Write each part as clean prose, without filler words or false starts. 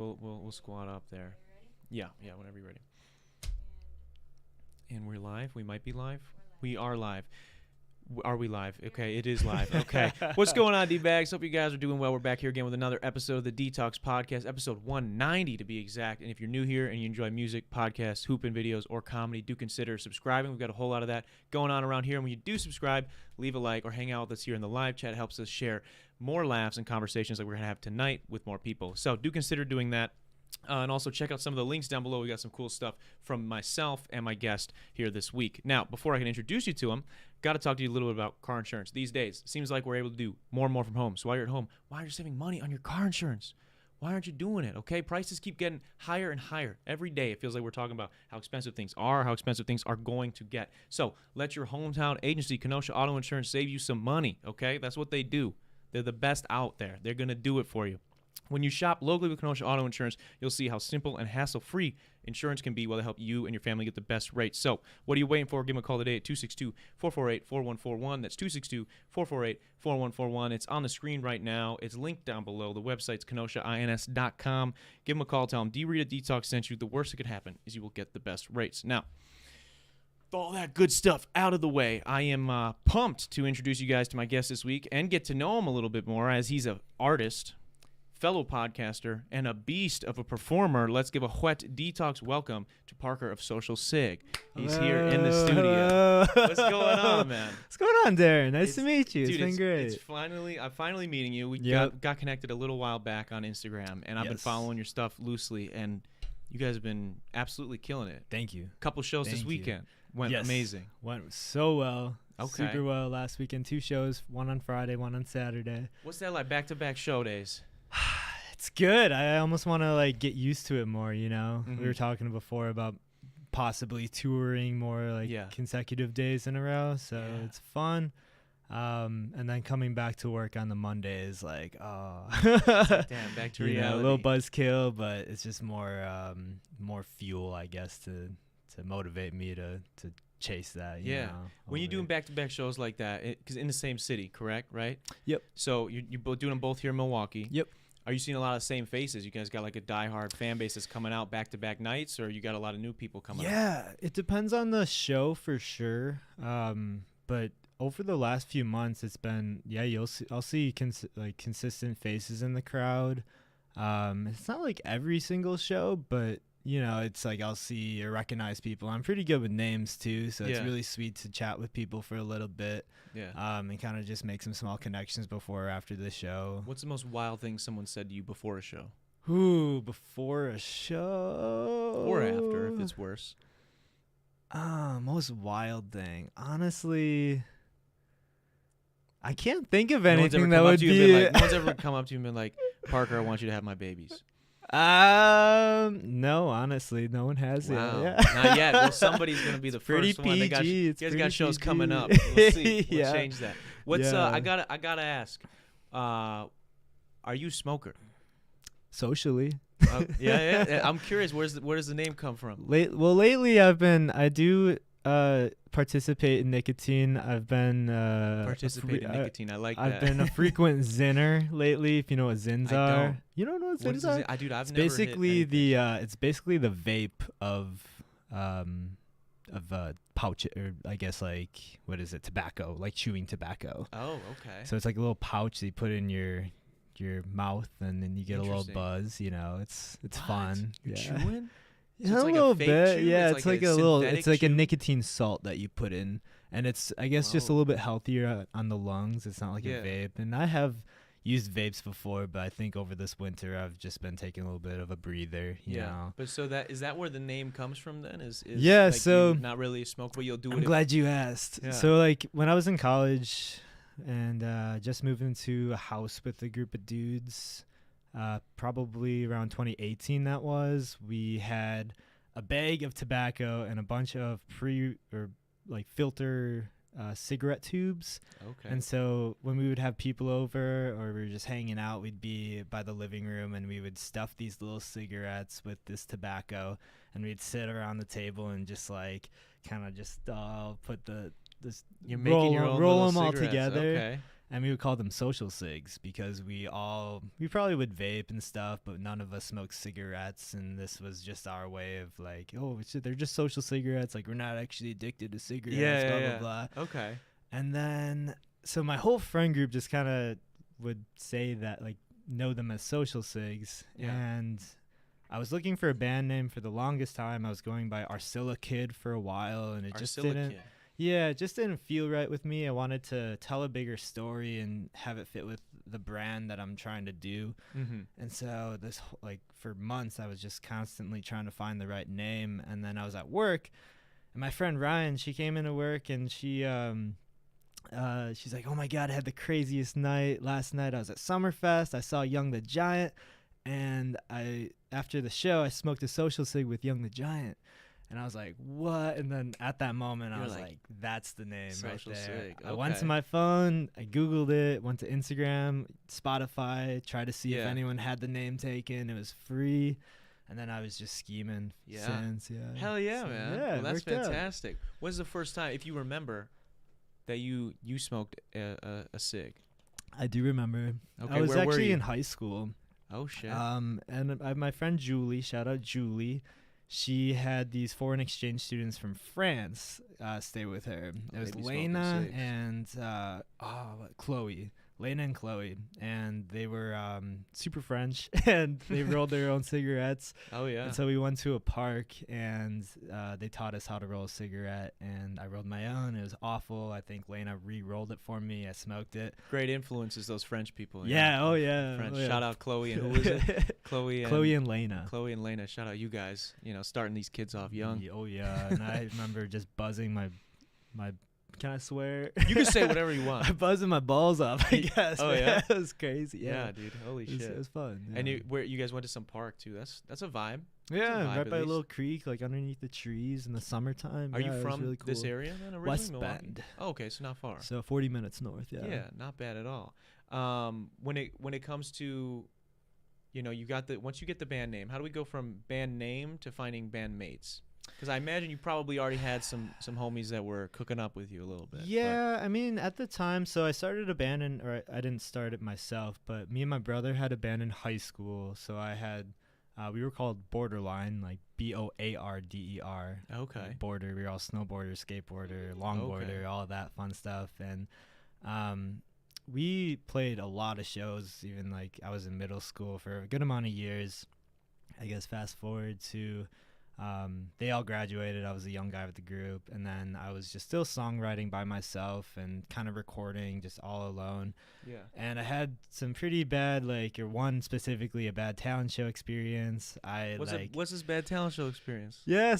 We'll squat up there. Yeah, whenever you're ready. And we're live. We might be live. We are live. Are we live? Okay, it is live. Okay. What's going on, D-Bags? Hope you guys are doing well. We're back here again with another episode of the dtalks podcast, episode 190 to be exact. And if you're new here and you enjoy music, podcasts, hooping videos, or comedy, do consider subscribing. We've got a whole lot of that going on around here. And when you do subscribe, leave a like or hang out with us here in the live chat. It helps us share more laughs and conversations like we're going to have tonight with more people. So do consider doing that. And also check out some of the links down below. We got some cool stuff from myself and my guest here this week. Now, before I can introduce you to him, got to talk to you a little bit about car insurance. These days, it seems like we're able to do more and more from home. So while you're at home, why are you saving money on your car insurance? Why aren't you doing it, okay? Prices keep getting higher and higher. Every day, it feels like we're talking about how expensive things are, how expensive things are going to get. So let your hometown agency, Kenosha Auto Insurance, save you some money, okay? That's what they do. They're the best out there. They're going to do it for you. When you shop locally with Kenosha Auto Insurance, you'll see how simple and hassle-free insurance can be while they help you and your family get the best rates. So what are you waiting for? Give them a call today at 262-448-4141. That's 262-448-4141. It's on the screen right now. It's linked down below. The website's kenoshains.com. Give them a call. Tell them Rita dtalks sent you. The worst that could happen is you will get the best rates. Now, with all that good stuff out of the way, I am pumped to introduce you guys to my guest this week and get to know him a little bit more, as he's an artist, fellow podcaster, and a beast of a performer. Let's give a wet dtalks welcome to Parker of Social Sig. He's here in the studio. What's going on, man? What's going on, Darren? Nice to meet you. Dude, it's been great. I'm finally meeting you. We got connected a little while back on Instagram, and I've been following your stuff loosely, and you guys have been absolutely killing it. Thank you. Couple shows this weekend. Went amazing. Went so well. Okay. Super well last weekend. 2 shows, one on Friday, one on Saturday. What's that like, back-to-back show days? It's good. I almost want to get used to it more, you know. Mm-hmm. We were talking before about possibly touring more consecutive days in a row, so it's fun. And then coming back to work on the Monday is like, oh, damn, back to reality. A little buzzkill, but it's just more fuel, I guess, to motivate me to chase that. You know, when you're doing back-to-back shows like that, because in the same city, correct? Right? Yep. So you're both doing them both here in Milwaukee. Yep. Are you seeing a lot of the same faces? You guys got like a diehard fan base that's coming out back-to-back nights, or you got a lot of new people coming out? Yeah, it depends on the show for sure. But over the last few months, it's been I'll see consistent faces in the crowd. It's not like every single show, but it's like I'll see or recognize people. I'm pretty good with names too, so it's really sweet to chat with people for a little bit. Yeah. And kind of just make some small connections before or after the show. What's the most wild thing someone said to you before a show? Ooh, before a show. Or after, if it's worse. Most wild thing. Honestly, I can't think of anything that would be. No one's ever come up to you and been like, Parker, I want you to have my babies. No, honestly, no one has yet. Yeah. Not yet. Well, somebody's gonna be the first one. You guys got shows coming up. We'll see. We'll change that. What's I gotta ask. Are you a smoker? Socially. Yeah. I'm curious. Where does the name come from? Lately I do participate in nicotine. I've been participate in nicotine. I like that. I've been a frequent zinner lately. If you know what zins are, you don't know what zins are. I've never. It's basically it's basically the vape of pouch, or I guess what is it? Tobacco, like chewing tobacco. Oh, okay. So it's like a little pouch that you put in your mouth, and then you get a little buzz. It's fun. You're chewing. So a little bit, it's like a little. It's like a nicotine salt that you put in, and it's I guess just a little bit healthier on the lungs. It's not like a vape, and I have used vapes before, but I think over this winter I've just been taking a little bit of a breather. You know? But so is that where the name comes from then? Is so not really a smoke, but you'll do it. I'm glad you asked. Yeah. So when I was in college and just moved into a house with a group of dudes. Probably around 2018 that was. We had a bag of tobacco and a bunch of filter cigarette tubes. Okay. And so when we would have people over or we were just hanging out, we'd be by the living room and we would stuff these little cigarettes with this tobacco, and we'd sit around the table and just kind of just put You're making your own roll them all cigarettes. together. Okay. And we would call them social cigs because we probably would vape and stuff, but none of us smoked cigarettes. And this was just our way of like, oh, they're just social cigarettes. Like, we're not actually addicted to cigarettes, blah, blah, blah. Okay. And then, so my whole friend group just kind of would say that, like, know them as social cigs. Yeah. And I was looking for a band name for the longest time. I was going by Arcilla Kid for a while, and it just didn't. Kid. Yeah, it just didn't feel right with me. I wanted to tell a bigger story and have it fit with the brand that I'm trying to do. Mm-hmm. And so for months, I was just constantly trying to find the right name. And then I was at work, and my friend Ryan, she came into work, and she's like, oh my God, I had the craziest night. Last night I was at Summerfest. I saw Young the Giant, and after the show, I smoked a social cig with Young the Giant. And I was like, what? And then at that moment, I was like, that's the name right there. Sig. Okay. I went to my phone, I Googled it, went to Instagram, Spotify, tried to see if anyone had the name taken. It was free. And then I was just scheming since. Yeah. Hell yeah, so, man. Yeah, well, that's fantastic. When's the first time, if you remember, that you smoked a cig? I do remember. Okay, I was where were actually you? in high school. Oh, shit. And I have my friend Julie, shout out Julie. She had these foreign exchange students from France stay with her. It was Lena and Chloe. Lena and Chloe. And they were super French, and they rolled their own cigarettes. Oh, yeah. And so we went to a park, and they taught us how to roll a cigarette, and I rolled my own. It was awful. I think Lena re-rolled it for me. I smoked it. Great influences, those French people. Yeah, oh yeah. French. Oh, yeah. Shout out Chloe, and who was it? Chloe and Lena. Chloe and Lena. Shout out you guys. Starting these kids off young. Oh yeah, and I remember just buzzing my. Can I swear? You can say whatever you want. I'm buzzing my balls off, I guess. Oh yeah, it was crazy. Yeah, dude. Holy shit, it was fun. Yeah. And you guys went to some park too. That's a vibe. Yeah, vibe, right by a little creek, like underneath the trees in the summertime. Are you from really cool. this area then? Originally? West Milwaukee? Bend. Oh, okay, so not far. So 40 minutes north. Yeah. Yeah, not bad at all. When it comes to, once you get the band name, how do we go from band name to finding band mates? Because I imagine you probably already had some homies that were cooking up with you a little bit. Yeah, I mean, at the time, so I started a band, or I didn't start it myself, but me and my brother had a band in high school. So I had, we were called Borderline, like Boarder. Okay. Border. We were all snowboarder, skateboarder, longboarder, all of that fun stuff. And we played a lot of shows, even like I was in middle school for a good amount of years. I guess fast forward to... they all graduated. I was a young guy with the group, and then I was just still songwriting by myself and kind of recording just all alone. Yeah. And I had some pretty bad, one specifically a bad talent show experience. What's this bad talent show experience? Yeah,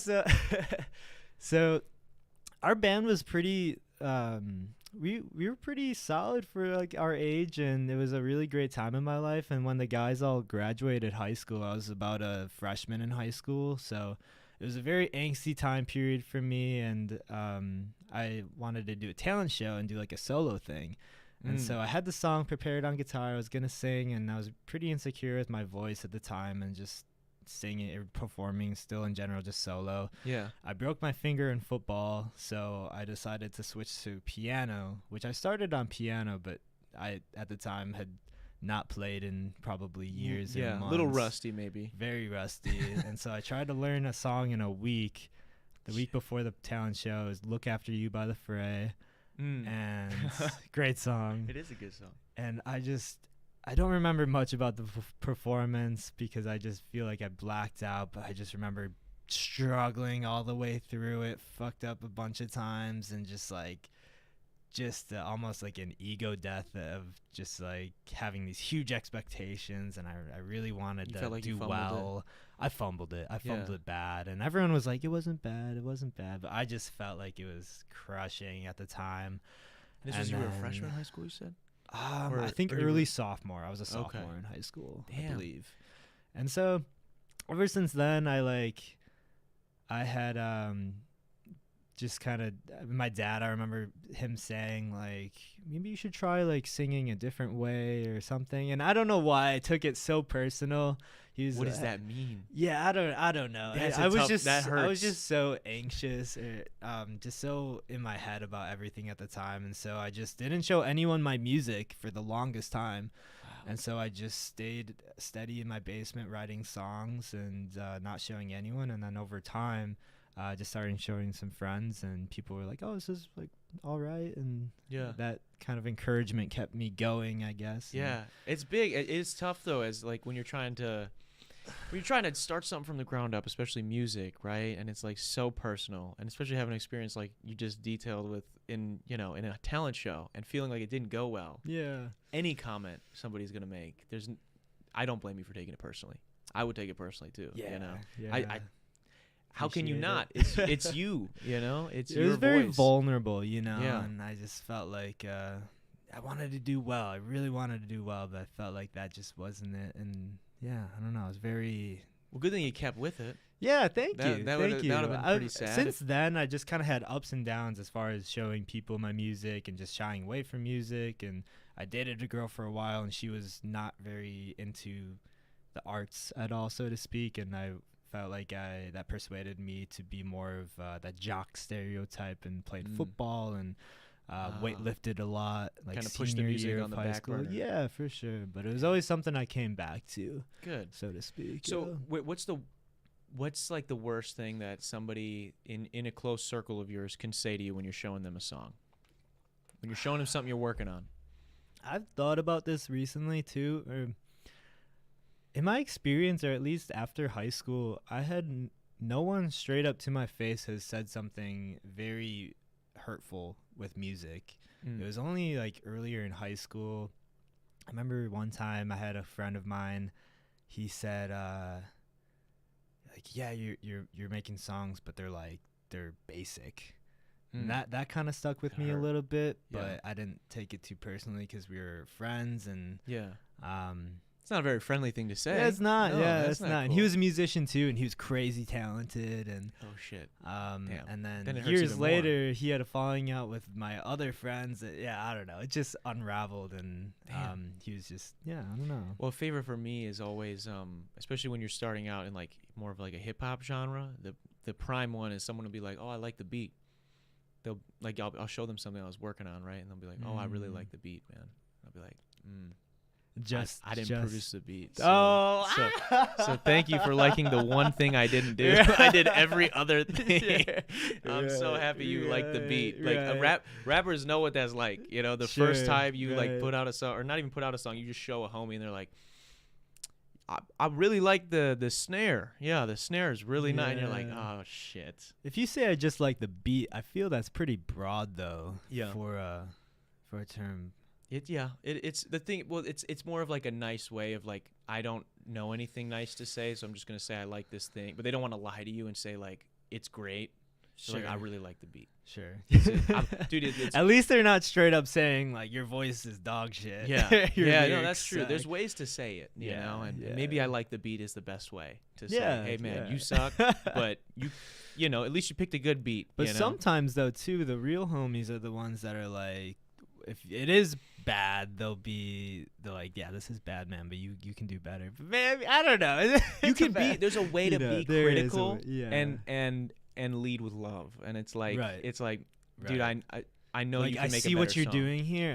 so our band was pretty we were pretty solid for like our age, and it was a really great time in my life. And when the guys all graduated high school, I was about a freshman in high school, so it was a very angsty time period for me. And I wanted to do a talent show and do like a solo thing. And so I had the song prepared on guitar. I was gonna sing, and I was pretty insecure with my voice at the time, and just singing or performing still in general, just solo. Yeah. I broke my finger in football, so I decided to switch to piano, which I started on piano, but I at the time had not played in probably years. Yeah, a little rusty maybe. Very rusty. And so I tried to learn a song in a week. The week before the talent show is Look After You by The Fray. And great song. It is a good song. And I don't remember much about the performance because I just feel like I blacked out, but I just remember struggling all the way through it, fucked up a bunch of times, and just almost like an ego death of just like having these huge expectations, and I really wanted to do well. I fumbled it. I fumbled it bad, and everyone was like, it wasn't bad, but I just felt like it was crushing at the time. This was you were a freshman in high school, you said? I think early sophomore. I was a sophomore in high school, I believe. And so ever since then, I had just kind of my dad, I remember him saying like maybe you should try like singing a different way or something, and I don't know why I took it so personal. What does that mean? Yeah, I don't know. That's I was tough, just that hurts. I was just so anxious, just so in my head about everything at the time, and so I just didn't show anyone my music for the longest time. And so I just stayed steady in my basement writing songs and not showing anyone. And then over time, just started showing some friends, and people were like, "Oh, this is like all right." And that kind of encouragement kept me going, I guess. Yeah, it's big. It's tough though, as like when you're trying to start something from the ground up, especially music, right? And it's like so personal, and especially having an experience like you just detailed with in a talent show and feeling like it didn't go well. Yeah. Any comment somebody's gonna make, I don't blame you for taking it personally. I would take it personally too. Yeah. You know, Yeah. how can you Appreciate not? it. It's you. You know, it's It your was very voice. vulnerable, you know, Yeah. and I just felt like I wanted to do well. I really wanted to do well, but I felt like that just wasn't it. And yeah, I don't know. It was very. Well, good thing you kept with it. Yeah, thank That- you. that Thank would've- you. that would've been pretty sad Since then, I just kind of had ups and downs as far as showing people my music and just shying away from music. And I dated a girl for a while, and she was not very into the arts at all, so to speak. And I felt like that persuaded me to be more of that jock stereotype and played football and weightlifted a lot, like Kinda pushed the senior music year on of the high back school. burner. Yeah, for sure. But it was always something I came back to, Good. so to speak. So what's like the worst thing that somebody in a close circle of yours can say to you when you're showing them a song? When you're showing them something you're working on? I've thought about this recently too. In my experience, or at least after high school, I had no one straight up to my face has said something very hurtful with music. It was only like earlier in high school. I remember one time I had a friend of mine. He said, like, yeah, you're making songs, but they're basic. And that kind of stuck with That me a hurt. little bit, but Yeah. I didn't take it too personally because we were friends, and Yeah. It's not a very friendly thing to say. yeah, it's not. No, Yeah, that's it's not. And cool. he was a musician too, and he was crazy talented, and Oh shit. and then Then it hurts years even more. later, he had a falling out with my other friends. That, yeah, I don't know. It just unraveled, and Damn. he was just I don't know. Well, a favorite for me is always, especially when you're starting out in like more of like a hip hop genre. The prime one is someone will be like, "Oh, I like the beat." They'll like I'll show them something I was working on, right? And they'll be like, "Oh, I really like the beat, man." I'll be like, I didn't produce the beat." So, so thank you for liking the one thing I didn't do. I did every other thing. I'm so happy you like the beat. Like rappers know what that's like. You know, the first time you like put out a song, or not even put out a song, you just show a homie and they're like, I really like the snare. Yeah, the snare is really nice. And you're like, oh shit. If you say I just like the beat, I feel that's pretty broad though. Yeah. For a term. It's the thing. Well, it's more of like a nice way of like, I don't know anything nice to say, so I'm just gonna say I like this thing. But they don't want to lie to you and say like it's great. So like, I really like the beat. Sure. Dude, it's At least they're not straight up saying like your voice is dog shit. yeah, Your yeah. No, lyrics that's true. There's suck. ways to say it, you Yeah, know, and yeah. maybe I like the beat is the best way to say, Yeah, hey man, yeah. you suck, but you know, at least you picked a good beat. But you know? sometimes though too, the real homies are the ones that are like, if it is bad, they're like, yeah, this is bad, man, but you can do better. But man, I don't know. you can be. There's a way to be there is a critical way- yeah. and lead with love, and it's like Right. it's like, dude, Right. I know Like you can I make see a what better you're song. doing here.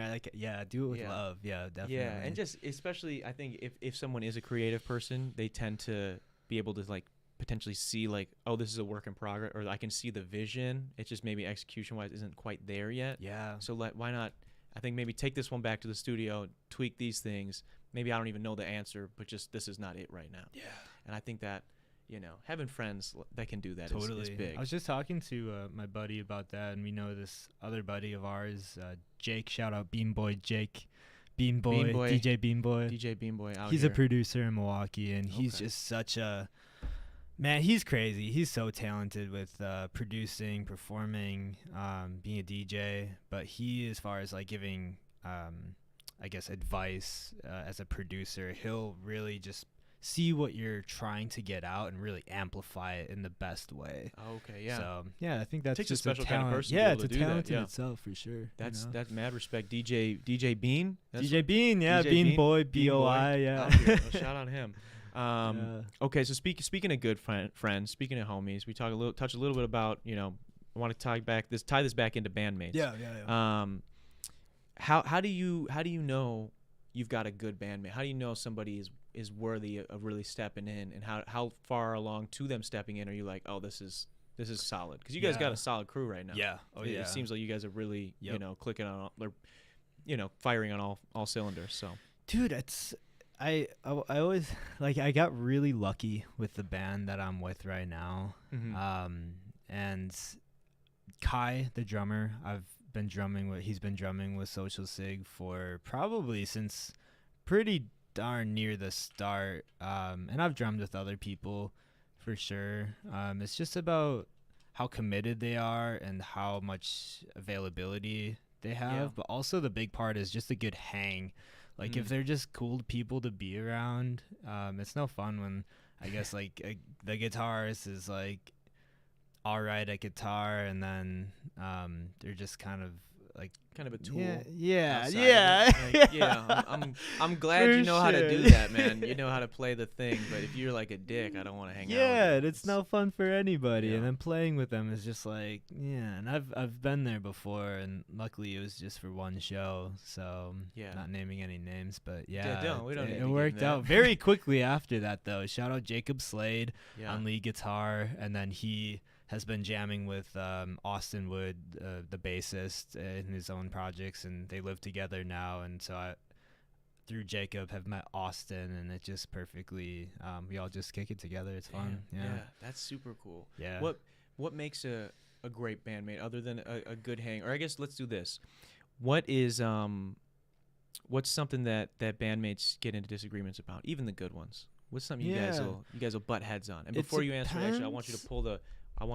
Do it with Yeah. love. Yeah, definitely. Yeah, and just especially, I think if someone is a creative person, they tend to be able to like potentially see like, oh, this is a work in progress, or I can see the vision. It's just maybe execution wise isn't quite there yet. Yeah. So why not? I think maybe take this one back to the studio, tweak these things. Maybe I don't even know the answer, but just this is not it right now. Yeah. And I think that, you know, having friends that can do that Totally. is big. I was just talking to my buddy about that, and we know this other buddy of ours, Jake. Shout out Beanboy Jake, Beanboy, Beanboy. DJ Beanboy. DJ Beanboy out He's here. a producer in Milwaukee, and he's Okay. just such a man. He's crazy. He's so talented with producing, performing, being a DJ. But he, as far as like giving, I guess, advice as a producer, he'll really just see what you're trying to get out and really amplify it in the best way. Okay, yeah. So yeah, I think that's takes just a special talent. kind of person. Yeah, to be able it's to a do talent that. in Yeah. itself for sure. That's mad respect. DJ Bean. That's DJ Bean, yeah, DJ Bean Bean? Boy, Bean Boy BOI, yeah. out here. Well, shout out him. Yeah. Okay, so speaking of good friends, speaking of homies, we touch a little bit about, I want to tie this back into bandmates. Yeah. How do you know you've got a good bandmate? How do you know somebody is worthy of really stepping in, and how far along to them stepping in are you like, oh, this is solid? Because you guys got a solid crew right now. Yeah. It seems like you guys are really Yep. clicking on or firing on all cylinders. So Dude, I always like, I got really lucky with the band that I'm with right now. And Kai, the drummer, he's been drumming with Social Sig for probably since pretty darn near the start. And I've drummed with other people for sure. It's just about how committed they are and how much availability they have. Yeah. But also the big part is just a good hang. Like if they're just cool people to be around, it's no fun when I guess like the guitarist is like all right at guitar, and then they're just kind of a tool. Yeah. outside of it. Like, yeah, I'm glad For you know how to do sure. that, man. You know how to play the thing, but if you're like a dick, I don't want to hang out. Yeah, with you. it's no fun for anybody. Yeah. And then playing with them is just like, yeah. And I've been there before, and luckily it was just for one show. So Yeah. not naming any names, but Yeah, yeah, we don't need to it get worked into out that. very quickly after that though. Shout out Jacob Slade Yeah. on lead guitar, and then he has been jamming with Austin Wood, the bassist, in his own projects, and they live together now. And so I, through Jacob, have met Austin, and it just perfectly, we all just kick it together. It's fun. Damn, Yeah. that's super cool. Yeah. What makes a great bandmate other than a good hang? Or I guess let's do this. What's something that bandmates get into disagreements about, even the good ones? What's something you guys will butt heads on? And before you answer, actually, I want you to pull the. We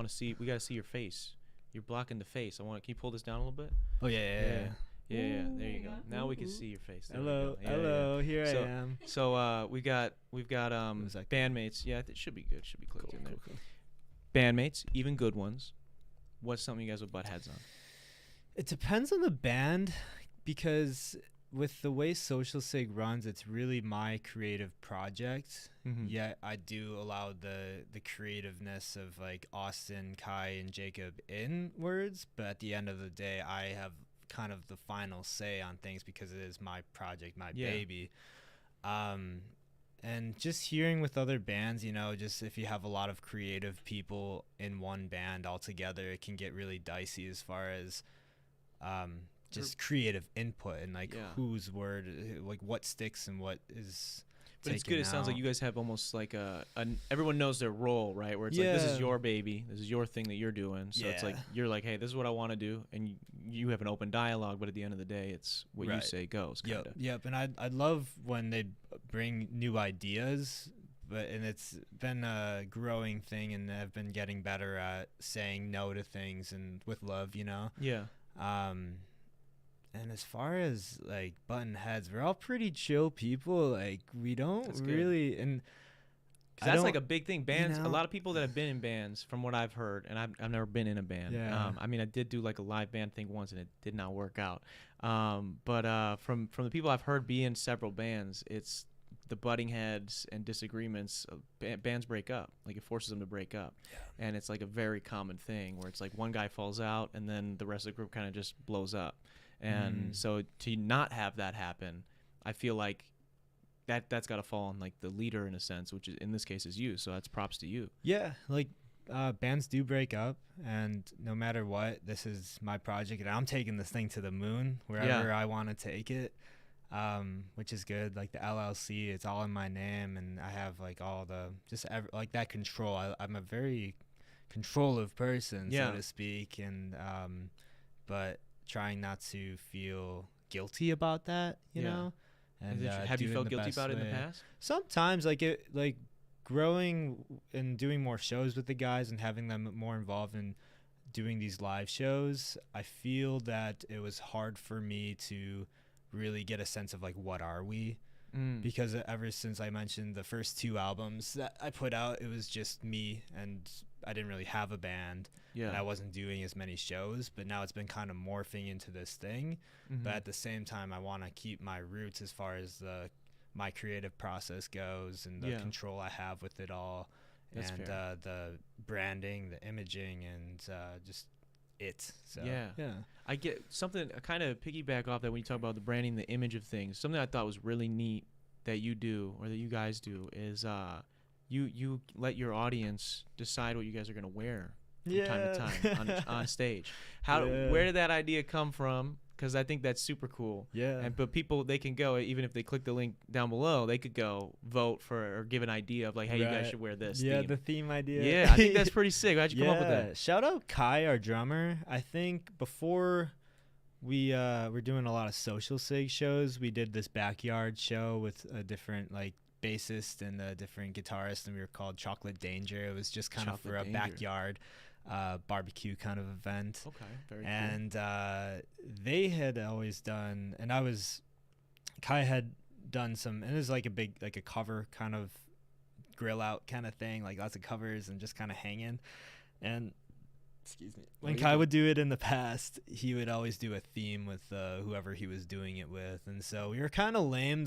got to see your face. You're blocking the face. Can you pull this down a little bit? Oh yeah. Yeah. There you go. Now we can see your face. There we Hello, go. Yeah, hello. yeah. Here So- I am. So we've got Was that good? bandmates. Yeah, it should be good. Should be clicked in there. Cool. Bandmates, even good ones. What's something you guys would butt heads on? It depends on the band, because with the way Social Sig runs, it's really my creative project. Mm-hmm. Yet I do allow the creativeness of like Austin, Kai, and Jacob in words, but at the end of the day, I have kind of the final say on things because it is my project, my baby. And just hearing with other bands, just if you have a lot of creative people in one band all together, it can get really dicey as far as just creative input and like whose word, like what sticks and what is. But it's good. It sounds like you guys have almost like everyone knows their role, right? Where it's like, this is your baby, this is your thing that you're doing. So it's like you're like, hey, this is what I want to do, and you have an open dialogue. But at the end of the day, it's what you say goes. Kinda. Yep. And I love when they bring new ideas, and it's been a growing thing, and I've been getting better at saying no to things and with love, Yeah. And as far as like button heads, we're all pretty chill people. Like we don't really, and that's like a big thing. Bands, a lot of people that have been in bands, from what I've heard, and I've never been in a band. Yeah. I mean, I did do like a live band thing once, and it did not work out. But from the people I've heard be in several bands, it's the butting heads and disagreements. Bands break up. Like it forces them to break up, and it's like a very common thing where it's like one guy falls out, and then the rest of the group kind of just blows up. And so to not have that happen, I feel like that's got to fall on like the leader in a sense, which is, in this case is you. So that's props to you. Yeah, like bands do break up, and no matter what, this is my project, and I'm taking this thing to the moon wherever I want to take it, which is good. Like the LLC, it's all in my name, and I have like all the like that control. I'm a very controlling person, so to speak, and but trying not to feel guilty about that, you know. And have you felt guilty about it in the past? Sometimes, like growing and doing more shows with the guys and having them more involved in doing these live shows, I feel that it was hard for me to really get a sense of like, what are we? because ever since I mentioned the first 2 albums that I put out, it was just me, and I didn't really have a band. Yeah. And I wasn't doing as many shows, but now it's been kind of morphing into this thing. But at the same time, I want to keep my roots as far as my creative process goes, and the control I have with it all. That's and fair. The branding, the imaging, and just it. So yeah. I get something, kind of piggyback off that when you talk about the branding, the image of things. Something I thought was really neat that you do, or that you guys do, is you let your audience decide what you guys are gonna wear from time to time on stage. Where did that idea come from? Because I think that's super cool. Yeah. But people, they can go, even if they click the link down below, they could go vote for or give an idea of like, hey, you guys should wear this. Yeah, theme. the theme idea. Yeah, I think that's pretty sick. How'd you come up with that? Shout out Kai, our drummer. I think before we were doing a lot of social sig shows, we did this backyard show with a different like bassist and a different guitarist, and we were called Chocolate Danger. It was just kind of for a backyard barbecue kind of event. Okay, very and they had always done, and Kai had done some, and it was like a big, like a cover kind of grill out kind of thing, like lots of covers and just kind of hanging. And excuse me, when Kai would do it in the past, he would always do a theme with whoever he was doing it with. And so we were kind of lame.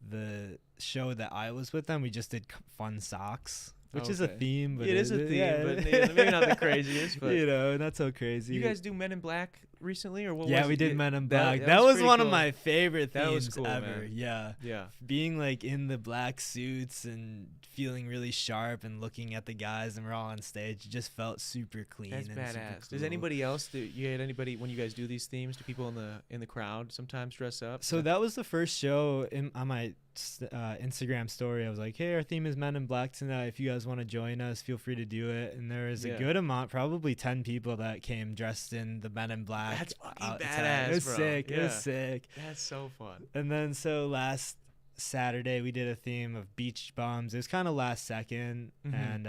The show that I was with them, we just did fun socks, which is a theme. But it is a theme, but maybe not the craziest. But not so crazy. You guys do Men in Black recently, or what? Yeah, we did Men in Black. That was one of my favorite themes ever. Man. Yeah. Being like in the black suits and feeling really sharp and looking at the guys, and we're all on stage. It just felt super clean. That's and badass. Cool. Does anybody else you had anybody when you guys do these themes? Do people in the crowd sometimes dress up? So that was the first show on my Instagram story. I was like, hey, our theme is Men in Black tonight. If you guys want to join us, feel free to do it. And there was a good amount, probably 10 people that came dressed in the Men in Black. That's fucking badass, It was bro. sick. Yeah. It was sick. That's so fun. And then so last Saturday we did a theme of beach bums. It was kind of last second, and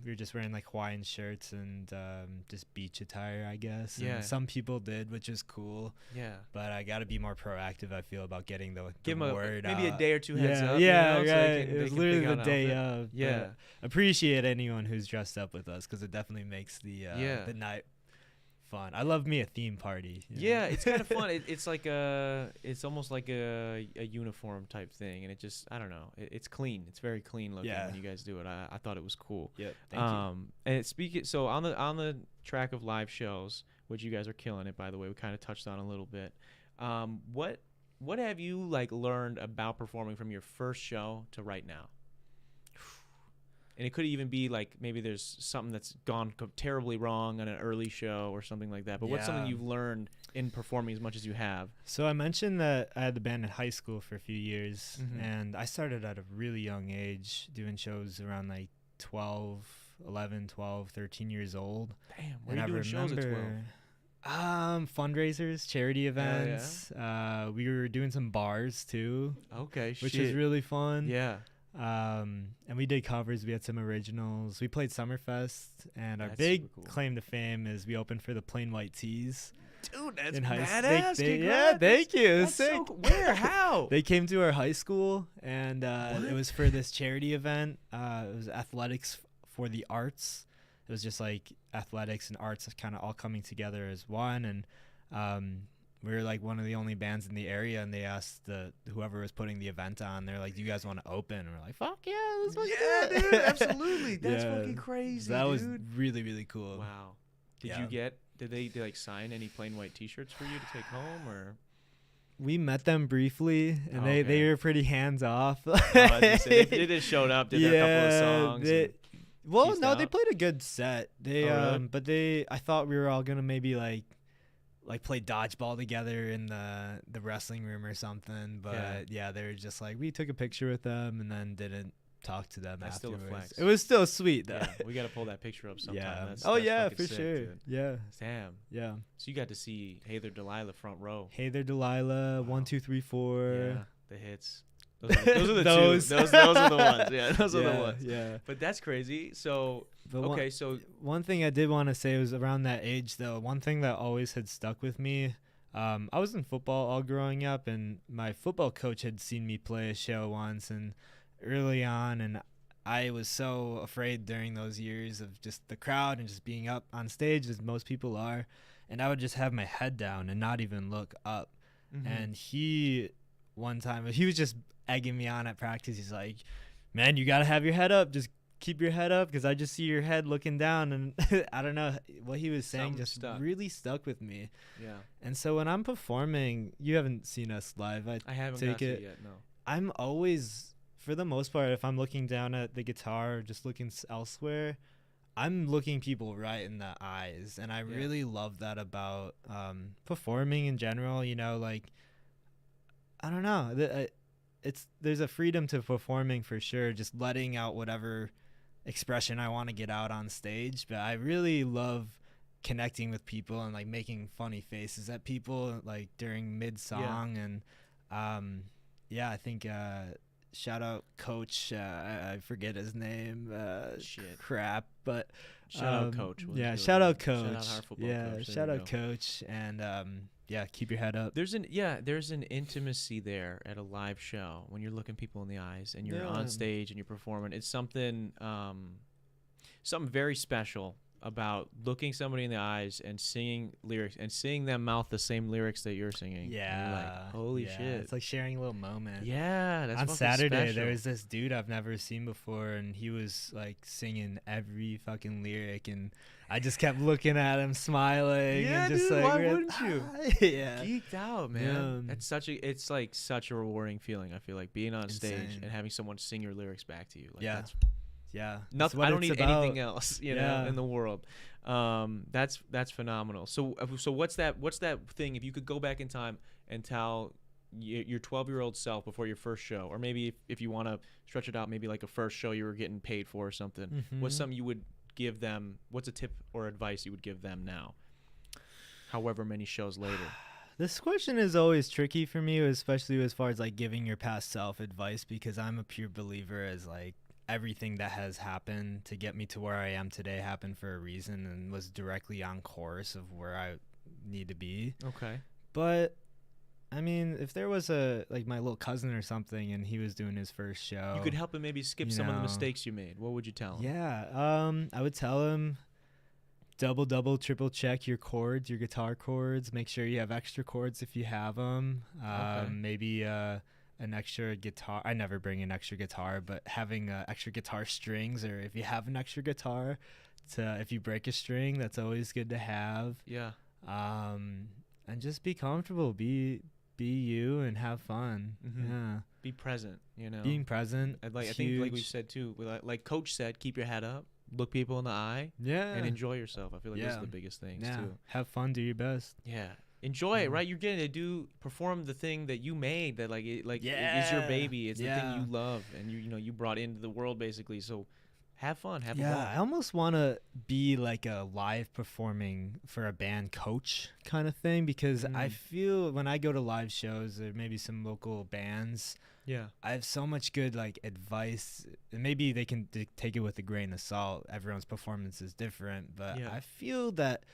we were just wearing like Hawaiian shirts and just beach attire, I guess. Yeah. And some people did, which is cool. Yeah. But I got to be more proactive, I feel, about getting the Give them word maybe out. a day or two heads up. Yeah, right. So it was literally the day of. Yeah. Appreciate anyone who's dressed up with us, because it definitely makes the night fun. I love me a theme party. Yeah, it's kind of fun. It's like it's almost like a uniform type thing, and it just, I don't know. It's clean. It's very clean looking when you guys do it. I thought it was cool. Yeah, thank you. And so on the track of live shows, which you guys are killing it, by the way, we kind of touched on a little bit. What have you like learned about performing from your first show to right now? And it could even be like maybe there's something that's gone terribly wrong on an early show or something like that. But what's something you've learned in performing as much as you have? So I mentioned that I had the band in high school for a few years, and I started at a really young age doing shows around like 11, 12, 13 years old. Damn, what are you doing shows at 12? Fundraisers, charity events. We were doing some bars too. Okay, which is really fun. Yeah. And we did covers. We had some originals. We played Summerfest, and our big claim to fame is we opened for the Plain White Tees. Dude, that's badass. Yeah, thank you. It was sick. Where? How? They came to our high school, and it was for this charity event. It was athletics for the arts. It was just like athletics and arts kind of all coming together as one, and we were like one of the only bands in the area, and they asked whoever was putting the event on, they're like, do you guys want to open? And we're like, fuck yeah, let's fucking do it. Dude, absolutely. That's fucking crazy, so that was really, really cool. Wow. Did they like sign any Plain White t-shirts for you to take home, or? We met them briefly, and they were pretty hands off. They just showed up, did a couple of songs. They played a good set. But I thought we were all gonna maybe like play dodgeball together in the wrestling room or something. But they were just like, we took a picture with them and then didn't talk to them afterwards. Still a flex. It was still sweet though. Yeah, we got to pull that picture up sometime. Yeah. That's for sick, sure. Dude. Yeah. Damn. Yeah. So you got to see Hey There Delilah front row. Hey There Delilah, 1, 2, 3, 4. Yeah, the hits. Those are the two. Those are the ones. Yeah, those are the ones. Yeah. But that's crazy. So one thing I did want to say was around that age though. One thing that always had stuck with me I was in football all growing up, and my football coach had seen me play a show once and early on, and I was so afraid during those years of just the crowd and just being up on stage as most people are, and I would just have my head down and not even look up. And one time he was just egging me on at practice. He's like, man, you got to have your head up. Just keep your head up, because I just see your head looking down. And I don't know, what he was saying really stuck with me. Yeah. And so when I'm performing, you haven't seen us live. I haven't got to yet, no. I'm always, for the most part, if I'm looking down at the guitar or just looking elsewhere, I'm looking people right in the eyes. And I really love that about performing in general. You know, like, I don't know. There's a freedom to performing for sure, just letting out whatever expression I want to get out on stage. But I really love connecting with people and like making funny faces at people like during mid-song. And I think shout out coach, I forget his name, crap, but shout out coach. Shout out coach. Shout out our football coach. Shout out coach. And keep your head up. There's an intimacy there at a live show when you're looking people in the eyes and you're on stage and you're performing. It's something very special about looking somebody in the eyes and singing lyrics and seeing them mouth the same lyrics that you're singing. Yeah. And you're like, holy shit. It's like sharing a little moment. Yeah. That's on fucking Saturday, special. there was this dude I've never seen before, and he was like singing every fucking lyric, and I just kept looking at him, smiling. Yeah, and just dude, like, why wouldn't you? Yeah. Geeked out, man. It's like such a rewarding feeling. I feel like being on stage and having someone sing your lyrics back to you. Like, that's nothing. I don't need anything else, you know, in the world. That's phenomenal. So what's that thing? If you could go back in time and tell your 12-year-old self before your first show, or maybe if you want to stretch it out, maybe like a first show you were getting paid for or something, what's something you would give them? What's a tip or advice you would give them now, however many shows later? This question is always tricky for me, especially as far as like giving your past self advice, because I'm a pure believer as like everything that has happened to get me to where I am today happened for a reason and was directly on course of where I need to be. Okay. But I mean, if there was my little cousin or something and he was doing his first show, you could help him maybe skip some of the mistakes you made. What would you tell him? Yeah. I would tell him double, triple check your chords, your guitar chords. Make sure you have extra chords if you have them. Maybe an extra guitar. I never bring an extra guitar, but having extra guitar strings, or if you have an extra guitar, if you break a string, that's always good to have. Yeah. And just be comfortable, be you, and have fun. Yeah. Be present. You know. Being present. I think, like we said too, like Coach said, keep your head up, look people in the eye, and enjoy yourself. I feel like those are the biggest things too. Have fun, do your best. Yeah. Enjoy it, right? You're getting to perform the thing that you made, that is your baby. It's the thing you love, and you brought into the world basically. So have fun, have a ball. I almost want to be like a live performing for a band coach kind of thing, because I feel when I go to live shows or maybe some local bands, I have so much good like advice, and maybe they can take it with a grain of salt. Everyone's performance is different, but I feel that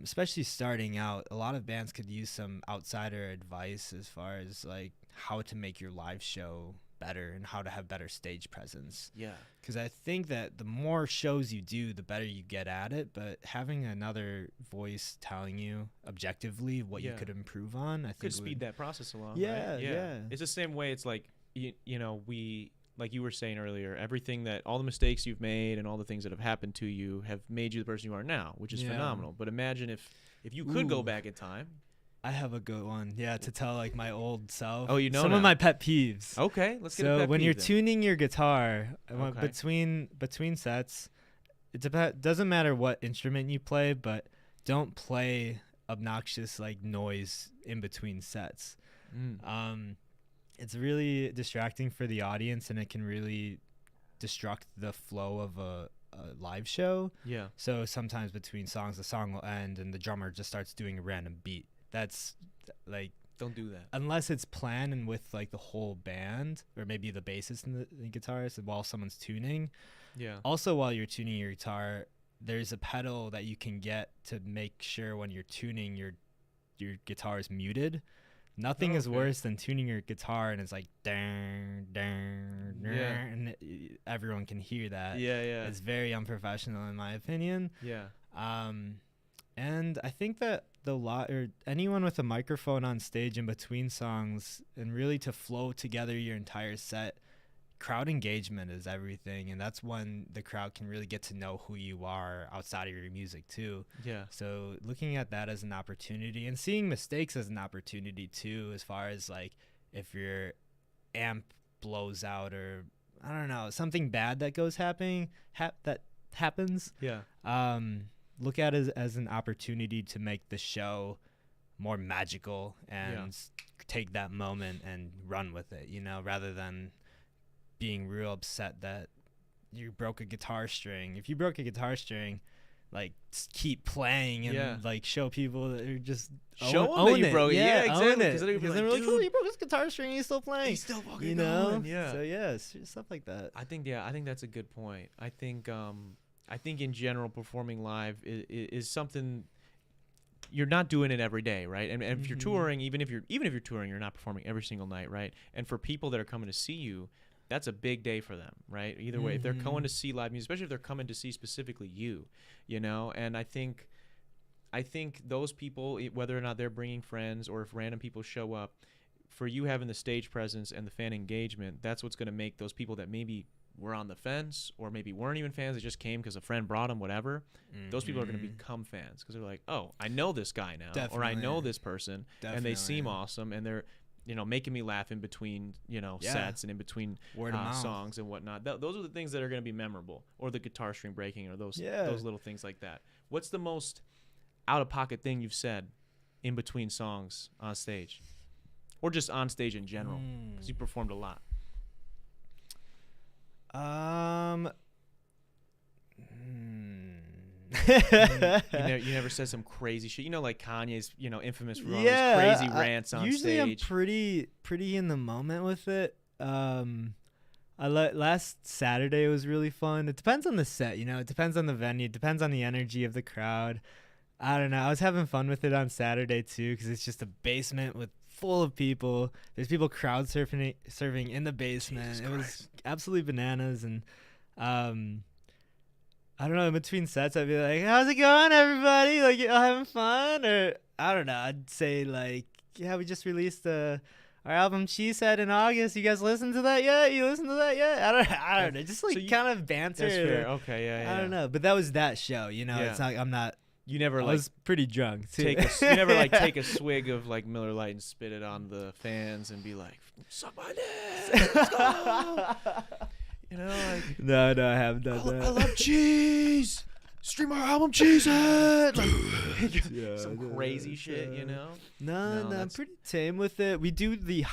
especially starting out, a lot of bands could use some outsider advice as far as like how to make your live show better and how to have better stage presence. Yeah. Because I think that the more shows you do, the better you get at it. But having another voice telling you objectively what you could improve on, I think could speed that process along. Yeah, right? yeah. It's the same way. It's like we. Like you were saying earlier, all the mistakes you've made and all the things that have happened to you have made you the person you are now, which is phenomenal. But imagine if you could go back in time. I have a good one, to tell like my old self. Oh, some of my pet peeves. Okay, let's get a pet So peeve when you're then. tuning your guitar between sets, doesn't matter what instrument you play, but don't play obnoxious like noise in between sets. It's really distracting for the audience, and it can really destruct the flow of a live show. Yeah. So sometimes between songs, the song will end and the drummer just starts doing a random beat. That's like, don't do that unless it's planned and with like the whole band, or maybe the bassist and the guitarist while someone's tuning. Yeah. Also, while you're tuning your guitar, there's a pedal that you can get to make sure when you're tuning, you're your guitar is muted. Nothing is worse than tuning your guitar and it's like dang, dang, dang, and everyone can hear that. Yeah. It's very unprofessional in my opinion. Yeah. And I think that anyone with a microphone on stage in between songs and really to flow together your entire set, crowd engagement is everything, and that's when the crowd can really get to know who you are outside of your music too. Yeah. So looking at that as an opportunity and seeing mistakes as an opportunity too, as far as like if your amp blows out or I don't know, something bad that that happens. Yeah. Look at it as an opportunity to make the show more magical and take that moment and run with it, rather than being real upset that you broke a guitar string. If you broke a guitar string, like keep playing and like show people that you're just show them that you broke it. Yeah, exactly. Because they're like, oh, you broke his guitar string, he's still playing. He's still fucking going. Yeah. So stuff like that. I think that's a good point. I think in general, performing live is something you're not doing it every day, right? And if you're touring, even if you're touring, you're not performing every single night, right? And for people that are coming to see you, that's a big day for them, right? Either way, if they're going to see live music, especially if they're coming to see specifically you, and I think those people, whether or not they're bringing friends or if random people show up, for you having the stage presence and the fan engagement, that's what's going to make those people that maybe were on the fence or maybe weren't even fans, they just came because a friend brought them, whatever, those people are going to become fans because they're like, oh, I know this guy now. Definitely. Or I know this person. Definitely. And they seem awesome and they're making me laugh in between, sets and in between songs and whatnot. Those are the things that are going to be memorable, or the guitar string breaking, or those little things like that. What's the most out-of-pocket thing you've said in between songs on stage, or just on stage in general? Because you performed a lot. You never said some crazy shit, like Kanye's, infamous for all his crazy rants on usually stage. I'm pretty in the moment with it. Last Saturday was really fun. It depends on the set, it depends on the venue, it depends on the energy of the crowd. I don't know. I was having fun with it on Saturday too, because it's just a basement full of people. There's people crowd surfing in the basement. It was absolutely bananas. And I don't know, in between sets I'd be like, how's it going, everybody? Like, you having fun? Or I don't know, I'd say like, yeah, we just released our album Cheese Head in August. You guys listen to that yet? You listen to that yet? I don't know. Just like kind of banter. That's fair. Okay, yeah. I don't know. But that was that show, It's not, I'm not. You never I was pretty drunk too. You never take a swig of like Miller Lite and spit it on the fans and be like, suck my dick. Let's go. No, I haven't done that. I love cheese. Stream our album Cheese Head. Some crazy shit, No, I'm pretty tame with it. We do the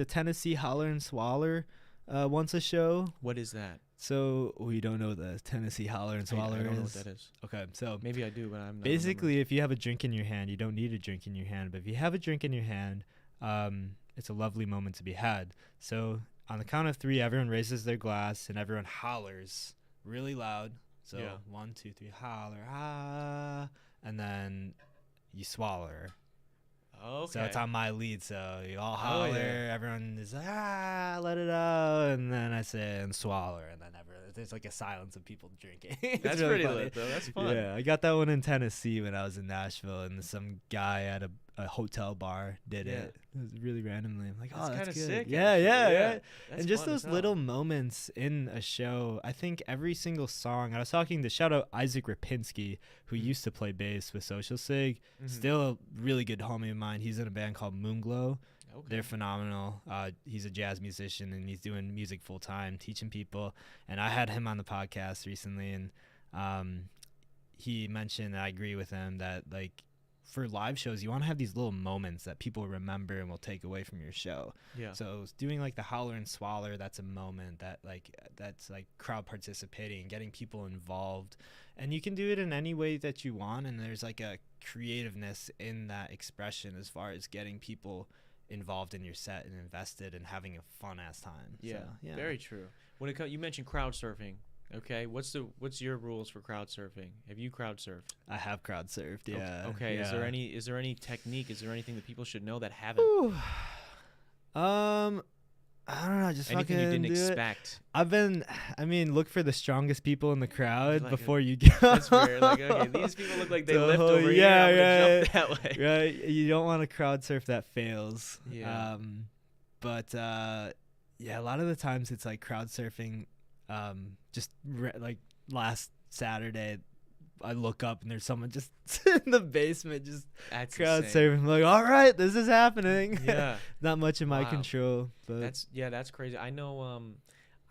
Tennessee Holler and Swaller once a show. What is that? So you don't know what the Tennessee Holler and Swaller is? I don't know what that is. Okay, so maybe I do, but I'm not. Basically, if you have a drink in your hand, you don't need a drink in your hand. But if you have a drink in your hand, it's a lovely moment to be had. So on the count of 3, everyone raises their glass and everyone hollers really loud. So 1, 2, 3, holler, ah, and then you swallow. Okay. So it's on my lead, so you all holler, everyone is like, let it out, and then I say, and swallow, and then there's like a silence of people drinking. That's really pretty lit, though. That's fun. Yeah, I got that one in Tennessee when I was in Nashville, and some guy at a hotel bar did it. It was really randomly. I'm like, that's good. Sick, yeah. And just those little moments in a show. I think every single song. I was talking to shout out Isaac Rapinski, who used to play bass with Social Sig. Still a really good homie of mine. He's in a band called Moonglow. Okay. They're phenomenal. He's a jazz musician and he's doing music full time, teaching people. And I had him on the podcast recently, and he mentioned, and I agree with him, that like for live shows, you want to have these little moments that people remember and will take away from your show. Yeah. So doing like the holler and swaller, that's a moment that's like crowd participating, getting people involved, and you can do it in any way that you want. And there's like a creativeness in that expression as far as getting people involved in your set and invested and having a fun ass time. Yeah, very true. When you mentioned crowd surfing, Okay. What's your rules for crowd surfing? Have you crowd surfed? I have crowd surfed. Yeah. Okay. Yeah. Is there any technique? Is there anything that people should know that haven't? Whew. I don't know. Just Anything you fucking didn't do it. expect? Look for the strongest people in the crowd Like before you go. That's fair. Like, okay, these people look like they lift over here. yeah, I'm gonna right. jump that way. Right. You don't want to crowd surf that fails. Yeah. Yeah, a lot of the times it's like crowd surfing. Like last Saturday, I look up and there's someone just in the basement just That's crowd insane. surfing. I'm like, all right, this is happening. Yeah. Not much in my Wow. control, but That's crazy. I know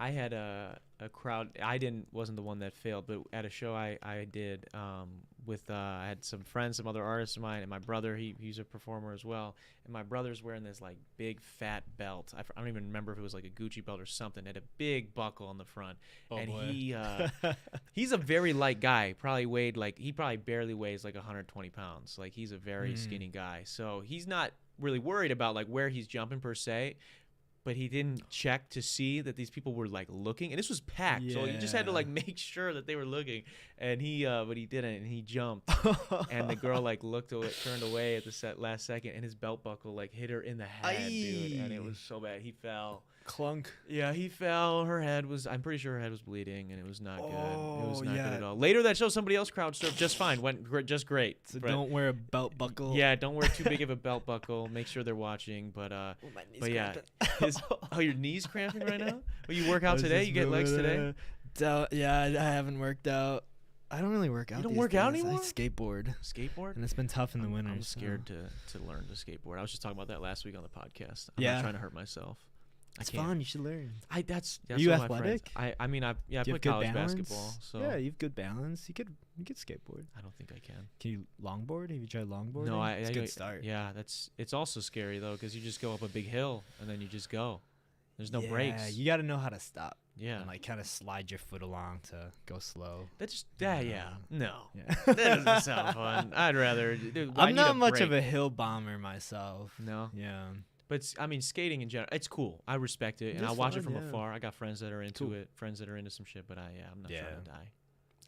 I had a crowd. Wasn't the one that failed, but at a show I did with I had some friends, some other artists of mine, and my brother. He's a performer as well. And my brother's wearing this like big fat belt. I don't even remember if it was like a Gucci belt or something. It had a big buckle on the front. Oh, and boy. he's a very light guy. He probably barely weighs like 120 pounds. Like he's a very skinny guy. So he's not really worried about like where he's jumping per se. But he didn't check to see that these people were like looking, and this was packed. So you just had to like make sure that they were looking. And but he didn't, and he jumped. And the girl like turned away at the last second, and his belt buckle like hit her in the head, dude. And it was so bad. He fell. Clunk. Yeah, he fell. I'm pretty sure her head was bleeding, and it was not good. It was not yeah. good at all. Later that show, somebody else crowd surfed just fine. Just great. So But don't wear a belt buckle. yeah, don't wear too big of a belt buckle. Make sure they're watching. But My knee's but yeah, cramping. your knees cramping right now? Well, you work out today? You get legs today? Yeah, I haven't worked out. I don't really work out. You don't these work out days. anymore? I skateboard, Skateboard? and it's been tough in the winter. I'm so- scared to learn to skateboard. I was just talking about that last week on the podcast. I'm Yeah. not trying to hurt myself. It's I can't. fun. You should learn. That's Are you what my friends- athletic? I mean I Do you played have good college balance? basketball. So Yeah, you have good balance. You could skateboard. I don't think I can. Can you longboard? Have you tried longboarding? No, it's a good start. Yeah, it's also scary though because you just go up a big hill and then you just go. There's no Yeah, brakes. you got to know how to stop. Yeah. And like kind of slide your foot along to go slow. Yeah. No. Yeah. That doesn't sound fun. I'd rather. Dude, I I'm need not much break. of a hill bomber myself. No. Yeah. But I mean, skating in general, it's cool. I respect it, and It's I watch it fun, from yeah. afar. I got friends that are into Cool. it, friends that are into some shit. But I'm not Yeah. trying to die.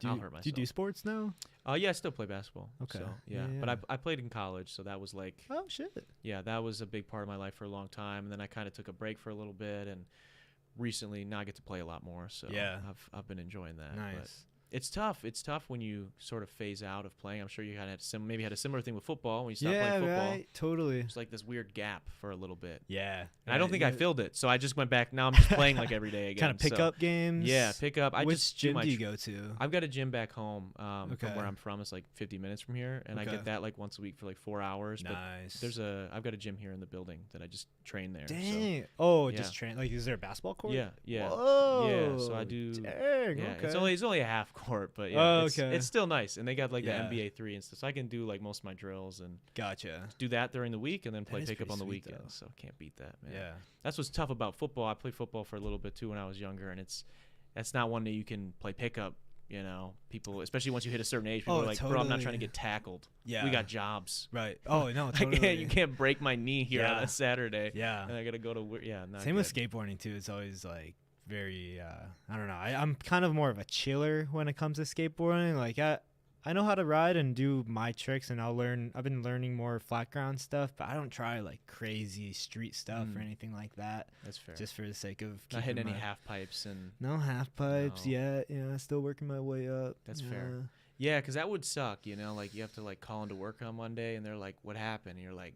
Do I'll you, hurt do you do myself. sports now? Yeah, I still play basketball. Okay. So, Yeah, But yeah. I played in college, so that was like, Oh shit. yeah, that was a big part of my life for a long time. And then I kind of took a break for a little bit, and recently now I get to play a lot more. So Yeah. I've been enjoying that. But Nice. it's tough. It's tough when you sort of phase out of playing. I'm sure you maybe had a similar thing with football when you stopped Yeah, playing football. right. Totally. It's like this weird gap for a little bit. Yeah. And I don't think I filled it, so I just went back. Now I'm just playing like every day again. Kind of pick so- up games. Yeah, pick up. I Which just do gym my do you go to? I've got a gym back home from Okay. where I'm from. It's like 50 minutes from here, and I Okay. get that like once a week for like 4 hours. Nice. But I've got a gym here in the building that I just train there. So. Dang. Oh, yeah. just train. Like, is there a basketball court? Yeah, yeah. Whoa. Yeah, so I do. Dang. Yeah, Okay. it's only a half court, but yeah, Oh, it's, okay. it's still nice. And they got like Yeah. the NBA 3 and stuff, so I can do like most of my drills and Gotcha. do that during the week, and then That play is pickup pretty on the sweet, weekend. though. So can't beat that, man. Yeah. That's what's tough about football. I played football for a little bit too when I was younger, and that's not one that you can play pickup. You know, people, especially once you hit a certain age, people Oh, are like, "Bro, I'm not trying to totally. get tackled. Yeah. We got jobs. Right. Oh no. I Totally. can't, you can't break my knee here on Yeah. a Saturday. Yeah. And I gotta go to work. Yeah, not Same good. with skateboarding too. It's always like very. I don't know. I'm kind of more of a chiller when it comes to skateboarding. Like I know how to ride and do my tricks, and I've been learning more flat ground stuff, but I don't try like crazy street stuff or anything like that. That's fair. Just for the sake of not hitting keeping any my- half pipes and No half pipes No. yet. Yeah, still working my way up. That's fair. yeah, because that would suck. You know, like you have to like call into work on Monday, and they're like, "What happened?" And you're like,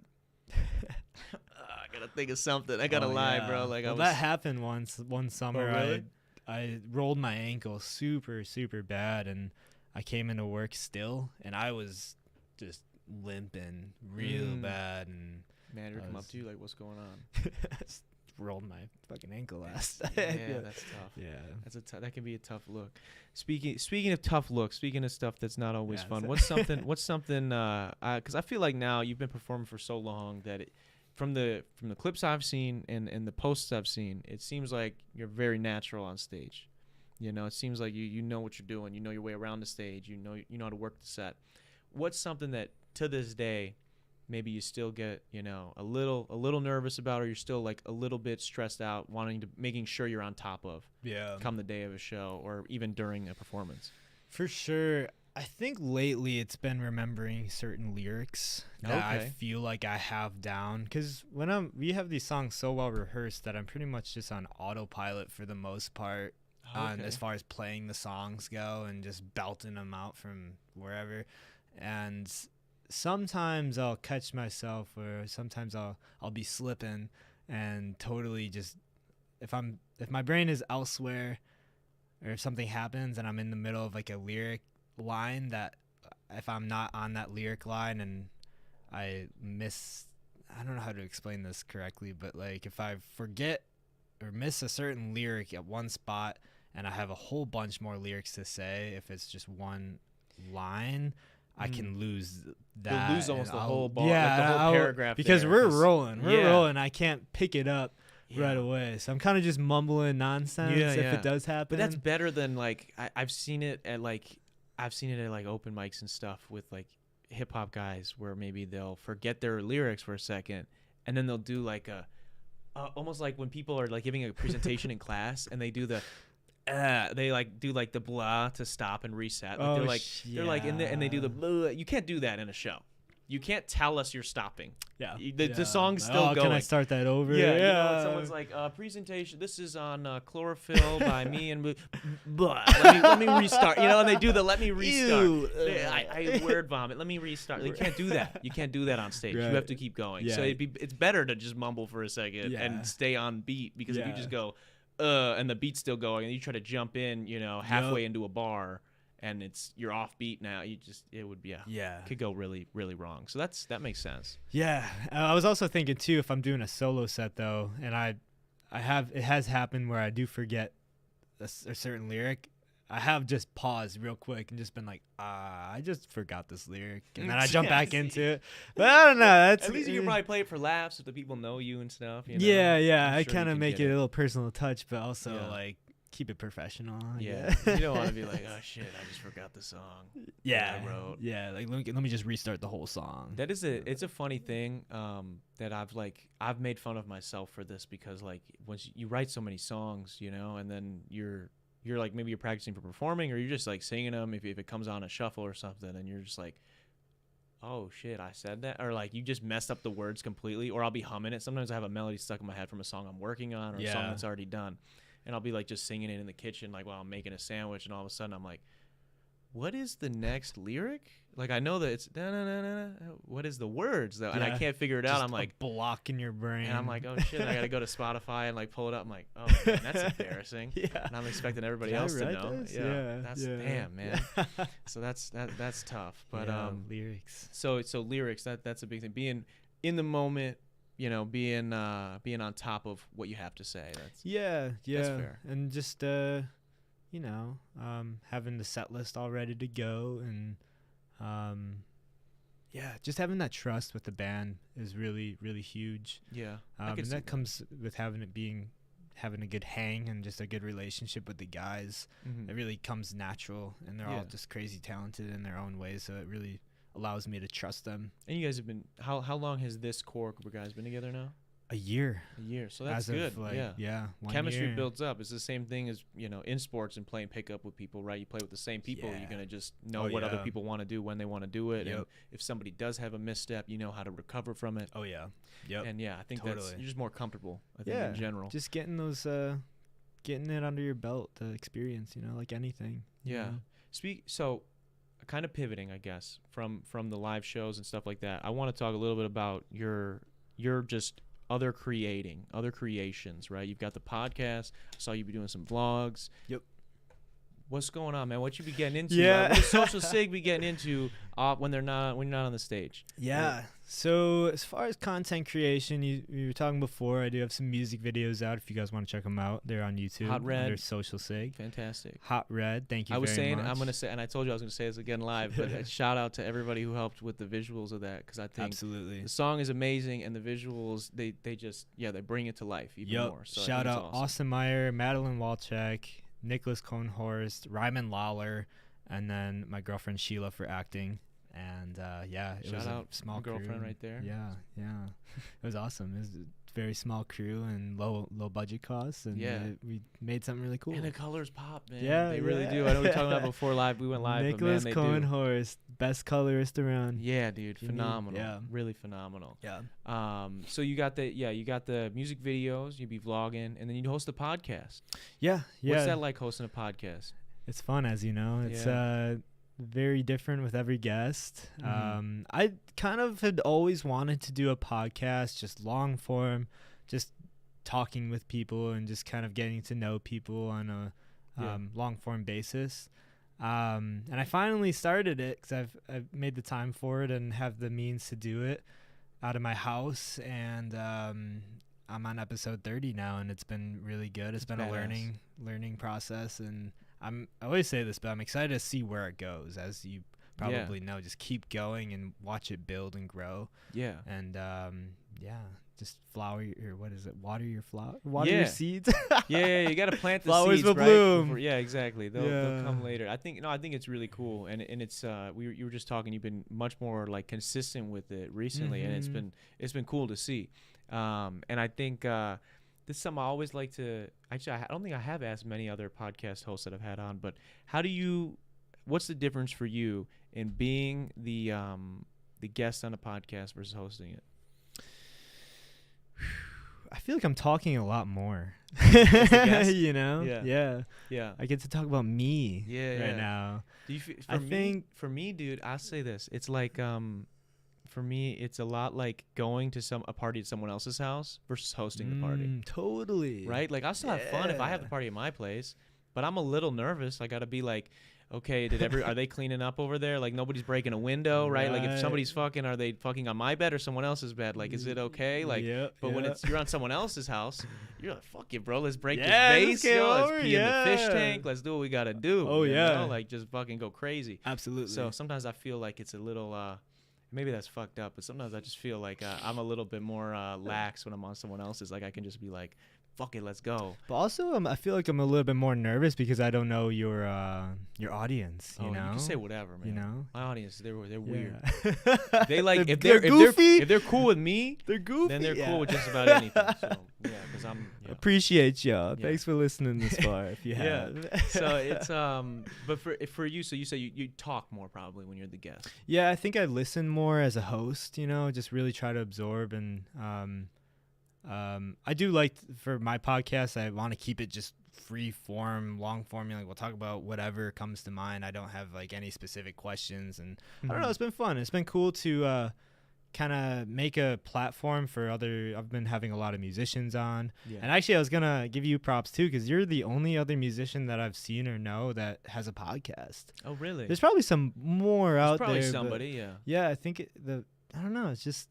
"I gotta think of something. I gotta Oh, lie, yeah. bro." Like well, I was. that happened one summer. really? I rolled my ankle super bad, and I came into work still, and I was just limping real bad, and Manager I come up was- to you like, "What's going on?" just rolled my fucking ankle last. Yeah, that's tough. Yeah. That can be a tough look. Speaking of tough looks, speaking of stuff that's not always Yeah, fun. so- What's something? Because I feel like now you've been performing for so long that from the clips I've seen and the posts I've seen, it seems like you're very natural on stage. You know, it seems like you know what you're doing. You know your way around the stage. You know how to work the set. What's something that to this day maybe you still get, a little nervous about, or you're still like a little bit stressed out, making sure you're on top of come the day of a show or even during a performance? For sure. I think lately it's been remembering certain lyrics that I feel like I have down, because we have these songs so well rehearsed that I'm pretty much just on autopilot for the most part, as far as playing the songs go and just belting them out from wherever. And sometimes I'll catch myself, or sometimes I'll be slipping and totally just, if my brain is elsewhere, or if something happens and I'm in the middle of like a lyric line, that if I'm not on that lyric line and I don't know how to explain this correctly, but like if I forget or miss a certain lyric at one spot and I have a whole bunch more lyrics to say, if it's just one line, I can lose that. You'll lose almost the whole ball, yeah, like the whole paragraph because there, we're rolling. I can't pick it up right Yeah. away. So I'm kind of just mumbling nonsense if it does happen. But that's better than like I've seen it at like open mics and stuff with like hip hop guys, where maybe they'll forget their lyrics for a second and then they'll do like almost like when people are like giving a presentation in class and they do the they like do like the blah to stop and reset. Like they're like and they do the blah. You can't do that in a show. You can't tell us you're stopping. Yeah. The song's still going. Can I start that over? Yeah. Someone's like, presentation. This is on chlorophyll by me and blah. Let me restart. And they do the let me restart. Ew. I word vomit. Let me restart. You can't do that. You can't do that on stage. Right. You have to keep going. Yeah. So it's better to just mumble for a second and stay on beat, because if you just go, and the beat's still going, and you try to jump in, halfway into a bar, and you're off beat now, it would could go really, really wrong. So that makes sense. Yeah. I was also thinking too, if I'm doing a solo set though, and it has happened where I do forget a certain lyric, I have just paused real quick and just been like, I just forgot this lyric, and then I jump back into it. But I don't know. At least you can probably play it for laughs if the people know you and stuff. Yeah. I sure kind of make it a little personal touch, but also like keep it professional. Yeah. You don't want to be like, oh shit, I just forgot the song. Yeah. I wrote. Yeah. Like let me just restart the whole song. It's a funny thing that I've made fun of myself for this, because like once you write so many songs, and then you're like, maybe you're practicing for performing, or you're just like singing them if it comes on a shuffle or something, and you're just like, oh shit, I said that, or like you just messed up the words completely. Or I'll be humming it. Sometimes I have a melody stuck in my head from a song I'm working on, or a song that's already done, and I'll be like just singing it in the kitchen, like while I'm making a sandwich, and all of a sudden I'm like, what is the next lyric? Like I know that it's da-na-na-na. What is the words though? And I can't figure it out. I'm like, block in your brain. And I'm like, oh shit, I gotta go to Spotify and like pull it up. I'm like, oh man, that's embarrassing. And I'm expecting everybody else to know. That's damn, man. So that's tough. But lyrics. So lyrics, that's a big thing. Being in the moment, being on top of what you have to say. That's fair. And just having the set list all ready to go, and just having that trust with the band is really, really huge. And that comes with having a good hang and just a good relationship with the guys. It really comes natural, and they're all just crazy talented in their own ways, so it really allows me to trust them. And you guys have been, how long has this core group of guys been together now? A year. So that's good. Chemistry year. builds up. It's the same thing as in sports and playing pickup with people, right? You play with the same people, you're gonna just know what other people want to do when they want to do it, and if somebody does have a misstep, you know how to recover from it. And I think that's, you're just more comfortable, I think, in general. Just getting those getting it under your belt, the experience, like anything. So kind of pivoting, I guess, from the live shows and stuff like that, I want to talk a little bit about your just other creations, right? You've got the podcast. I saw you be doing some vlogs. What's going on, man? What you be getting into? What does Social Sig be getting into when you're not on the stage? So as far as content creation, you were talking before, I do have some music videos out if you guys want to check them out. They're on YouTube. Hot Red. Under Social Sig. Fantastic. Hot Red. Thank you very much. I'm going to say, and I told you I was going to say this again live, but a shout out to everybody who helped with the visuals of that, because I think absolutely the song is amazing, and the visuals, they just, they bring it to life even more. So shout out awesome. Austin Meyer, Madeline Walchek, Nicholas Cohnhorst, Ryman Lawler, and then my girlfriend Sheila for acting. And it Shout was out a small girlfriend crew. right there. Yeah, it was awesome. It was a very small crew and low budget costs, and we made something really cool. And the colors pop, man. Yeah, they really do. I know we were talking about before live. We went live, Nicholas but man, they do. Cohenhorst, best colorist around. Yeah, dude, phenomenal. Yeah, really phenomenal. Yeah. So you got the music videos. You be vlogging, and then you host a podcast. Yeah. What's that like hosting a podcast? It's fun, as you know. It's very different with every guest. Mm-hmm. I kind of had always wanted to do a podcast, just long form, just talking with people and just kind of getting to know people on a long form basis. And I finally started it because I've made the time for it and have the means to do it out of my house. And I'm on episode 30 now, and it's been really good. It's been a learning process, and I always say this, but I'm excited to see where it goes. As you probably know, just keep going and watch it build and grow. Yeah. And just water your your seeds. You got to plant the flowers seeds, will right? bloom. Exactly. They'll come later. I think it's really cool, and it's you were just talking. You've been much more like consistent with it recently, and it's been cool to see. And I think this is something I always like to. Actually, I don't think I have asked many other podcast hosts that I've had on, but what's the difference for you in being the guest on a podcast versus hosting it? I feel like I'm talking a lot more. You know? Yeah. I get to talk about me right now. Do you think for me, dude, I'll say this. It's like for me, it's a lot like going to a party at someone else's house versus hosting the party. Totally. Right? Like, I'll still have fun if I have the party at my place, but I'm a little nervous. I got to be like, okay, are they cleaning up over there? Like, nobody's breaking a window, right? Like, if somebody's fucking, are they fucking on my bed or someone else's bed? Like, is it okay? Like, but when you're on someone else's house, you're like, fuck it, bro. Let's break this vase. Let's pee in the fish tank. Let's do what we got to do. Oh, you know? Like, just fucking go crazy. Absolutely. So sometimes I feel like it's a little, maybe that's fucked up, but sometimes I just feel like I'm a little bit more lax when I'm on someone else's. Like, I can just be like, fuck it, let's go. But also, I feel like I'm a little bit more nervous because I don't know your audience. You know, you can say whatever, man. You know, my audience, they're weird. Yeah. They like if they're goofy. If they're cool with me, they're goofy. Then they're cool with just about anything. So because I'm appreciate y'all. Yeah. Thanks for listening this far. If you have. So it's but for you, so you say you talk more probably when you're the guest. Yeah, I think I listen more as a host. You know, just really try to absorb and I do like for my podcast, I want to keep it just free form, long form. Like, we'll talk about whatever comes to mind. I don't have like any specific questions, and I don't know. It's been fun. It's been cool to kind of make a platform for I've been having a lot of musicians on, and actually I was gonna give you props too because you're the only other musician that I've seen or know that has a podcast. Oh, really? There's probably some more out there. Probably somebody, yeah. I think I don't know. It's just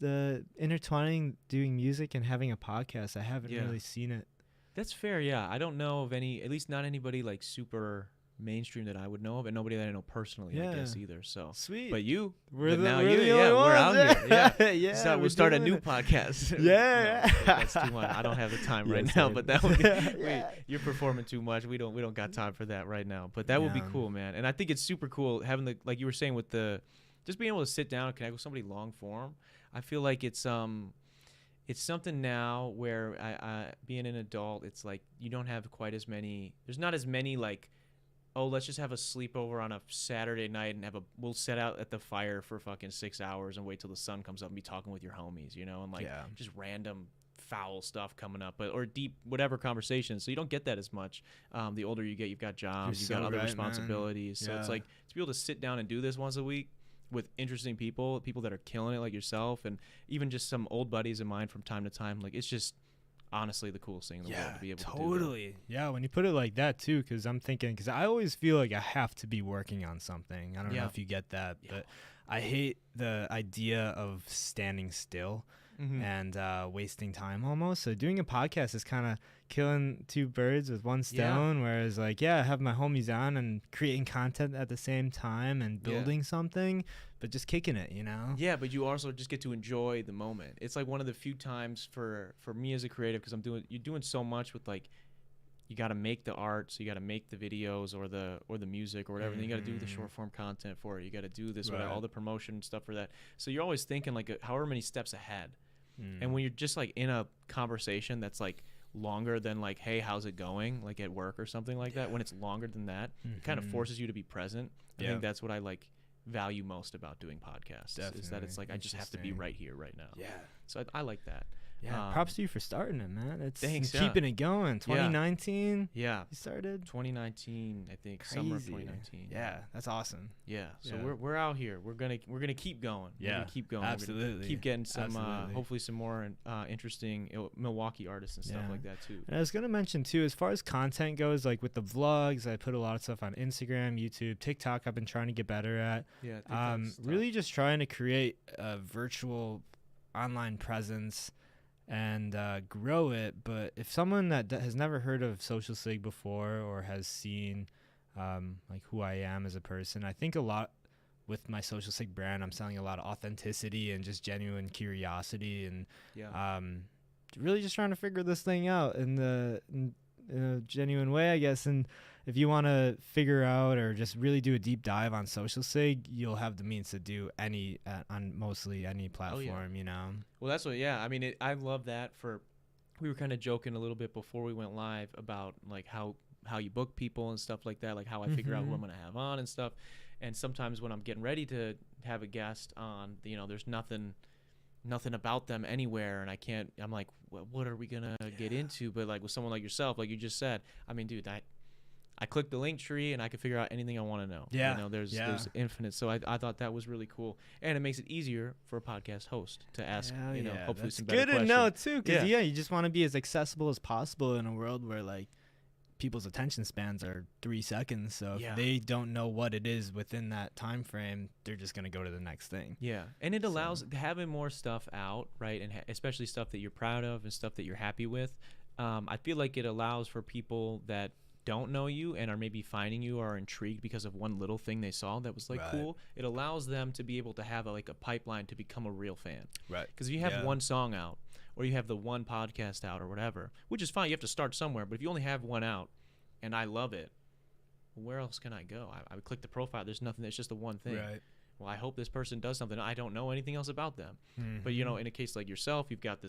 intertwining doing music and having a podcast. I haven't really seen it. That's fair. Yeah. I don't know of any, at least not anybody like super mainstream that I would know of, and nobody that I know personally, I guess, either. So sweet. But you, we're the only we're out here. Yeah. So we'll start a new podcast. Yeah. No, that's too much. I don't have the time right now, but that would be, you're performing too much. We don't got time for that right now, but that would be cool, man. And I think it's super cool having like you were saying with just being able to sit down and connect with somebody long form. I feel like it's something now where I being an adult, it's like you don't have quite as many. There's not as many like, oh, let's just have a sleepover on a Saturday night and we'll set out at the fire for fucking 6 hours and wait till the sun comes up and be talking with your homies, you know, and like just random foul stuff coming up, or deep whatever conversations. So you don't get that as much. The older you get, you've got jobs, you've got other responsibilities. So it's like to be able to sit down and do this once a week with interesting people that are killing it like yourself, and even just some old buddies of mine from time to time. Like, it's just honestly the coolest thing in the world to be able to do. Totally. Yeah, when you put it like that too, because I always feel like I have to be working on something. I don't know if you get that, but I hate the idea of standing still and wasting time almost. So doing a podcast is kind of killing two birds with one stone, whereas like I have my homies on and creating content at the same time and building something, but just kicking it, you know. But you also just get to enjoy the moment. It's like one of the few times for me as a creative, because you're doing so much with like you got to make the art, so you got to make the videos or the music or whatever. Then you got to do the short form content for it. You got to do this, all the promotion stuff for that. So you're always thinking like however many steps ahead. And when you're just like in a conversation that's like longer than like, hey, how's it going, like at work or something like that, when it's longer than that, it kind of forces you to be present. I think that's what I like value most about doing podcasts. Is that it's like I just have to be right here right now. So I like that. Props to you for starting it, man. It's thanks, keeping it going. 2019 you started 2019, I think. Crazy. Summer of 2019. That's awesome. So we're out here. We're gonna keep going. We're gonna keep going. Absolutely. Keep getting some hopefully some more interesting Milwaukee artists and stuff like that too. And I was gonna mention too, as far as content goes, like with the vlogs, I put a lot of stuff on Instagram, YouTube, TikTok. I've been trying to get better at. Really just trying to create a virtual online presence and grow it. But if someone that has never heard of Social Sig before or has seen like who I am as a person, I think a lot with my Social Sig brand, I'm selling a lot of authenticity and just genuine curiosity and really just trying to figure this thing out in a genuine way, I guess. And if you want to figure out or just really do a deep dive on Social Sig, you'll have the means to do any on mostly any platform, you know. Well, that's what. I mean, I love that. We were kind of joking a little bit before we went live about like how you book people and stuff like that, like how I figure out who I'm gonna have on and stuff. And sometimes when I'm getting ready to have a guest on, you know, there's nothing about them anywhere, and I'm like, what are we gonna get into? But like with someone like yourself, like you just said, I mean, dude, I click the link tree and I can figure out anything I want to know. You know, there's infinite. So I thought that was really cool, and it makes it easier for a podcast host to ask, you know, hopefully some better questions. Good to know too, because you just want to be as accessible as possible in a world where like people's attention spans are 3 seconds. So if they don't know what it is within that time frame, they're just gonna go to the next thing. And it allows having more stuff out, right, and especially stuff that you're proud of and stuff that you're happy with. I feel like it allows for people that don't know you and are maybe finding you or are intrigued because of one little thing they saw that was like cool. It allows them to be able to have a pipeline to become a real fan. Because if you have one song out or you have the one podcast out or whatever, which is fine, you have to start somewhere, but if you only have one out and I love it, where else can I go? I would click the profile, there's nothing, it's just the one thing. Well, I hope this person does something. I don't know anything else about them. But you know, in a case like yourself, you've got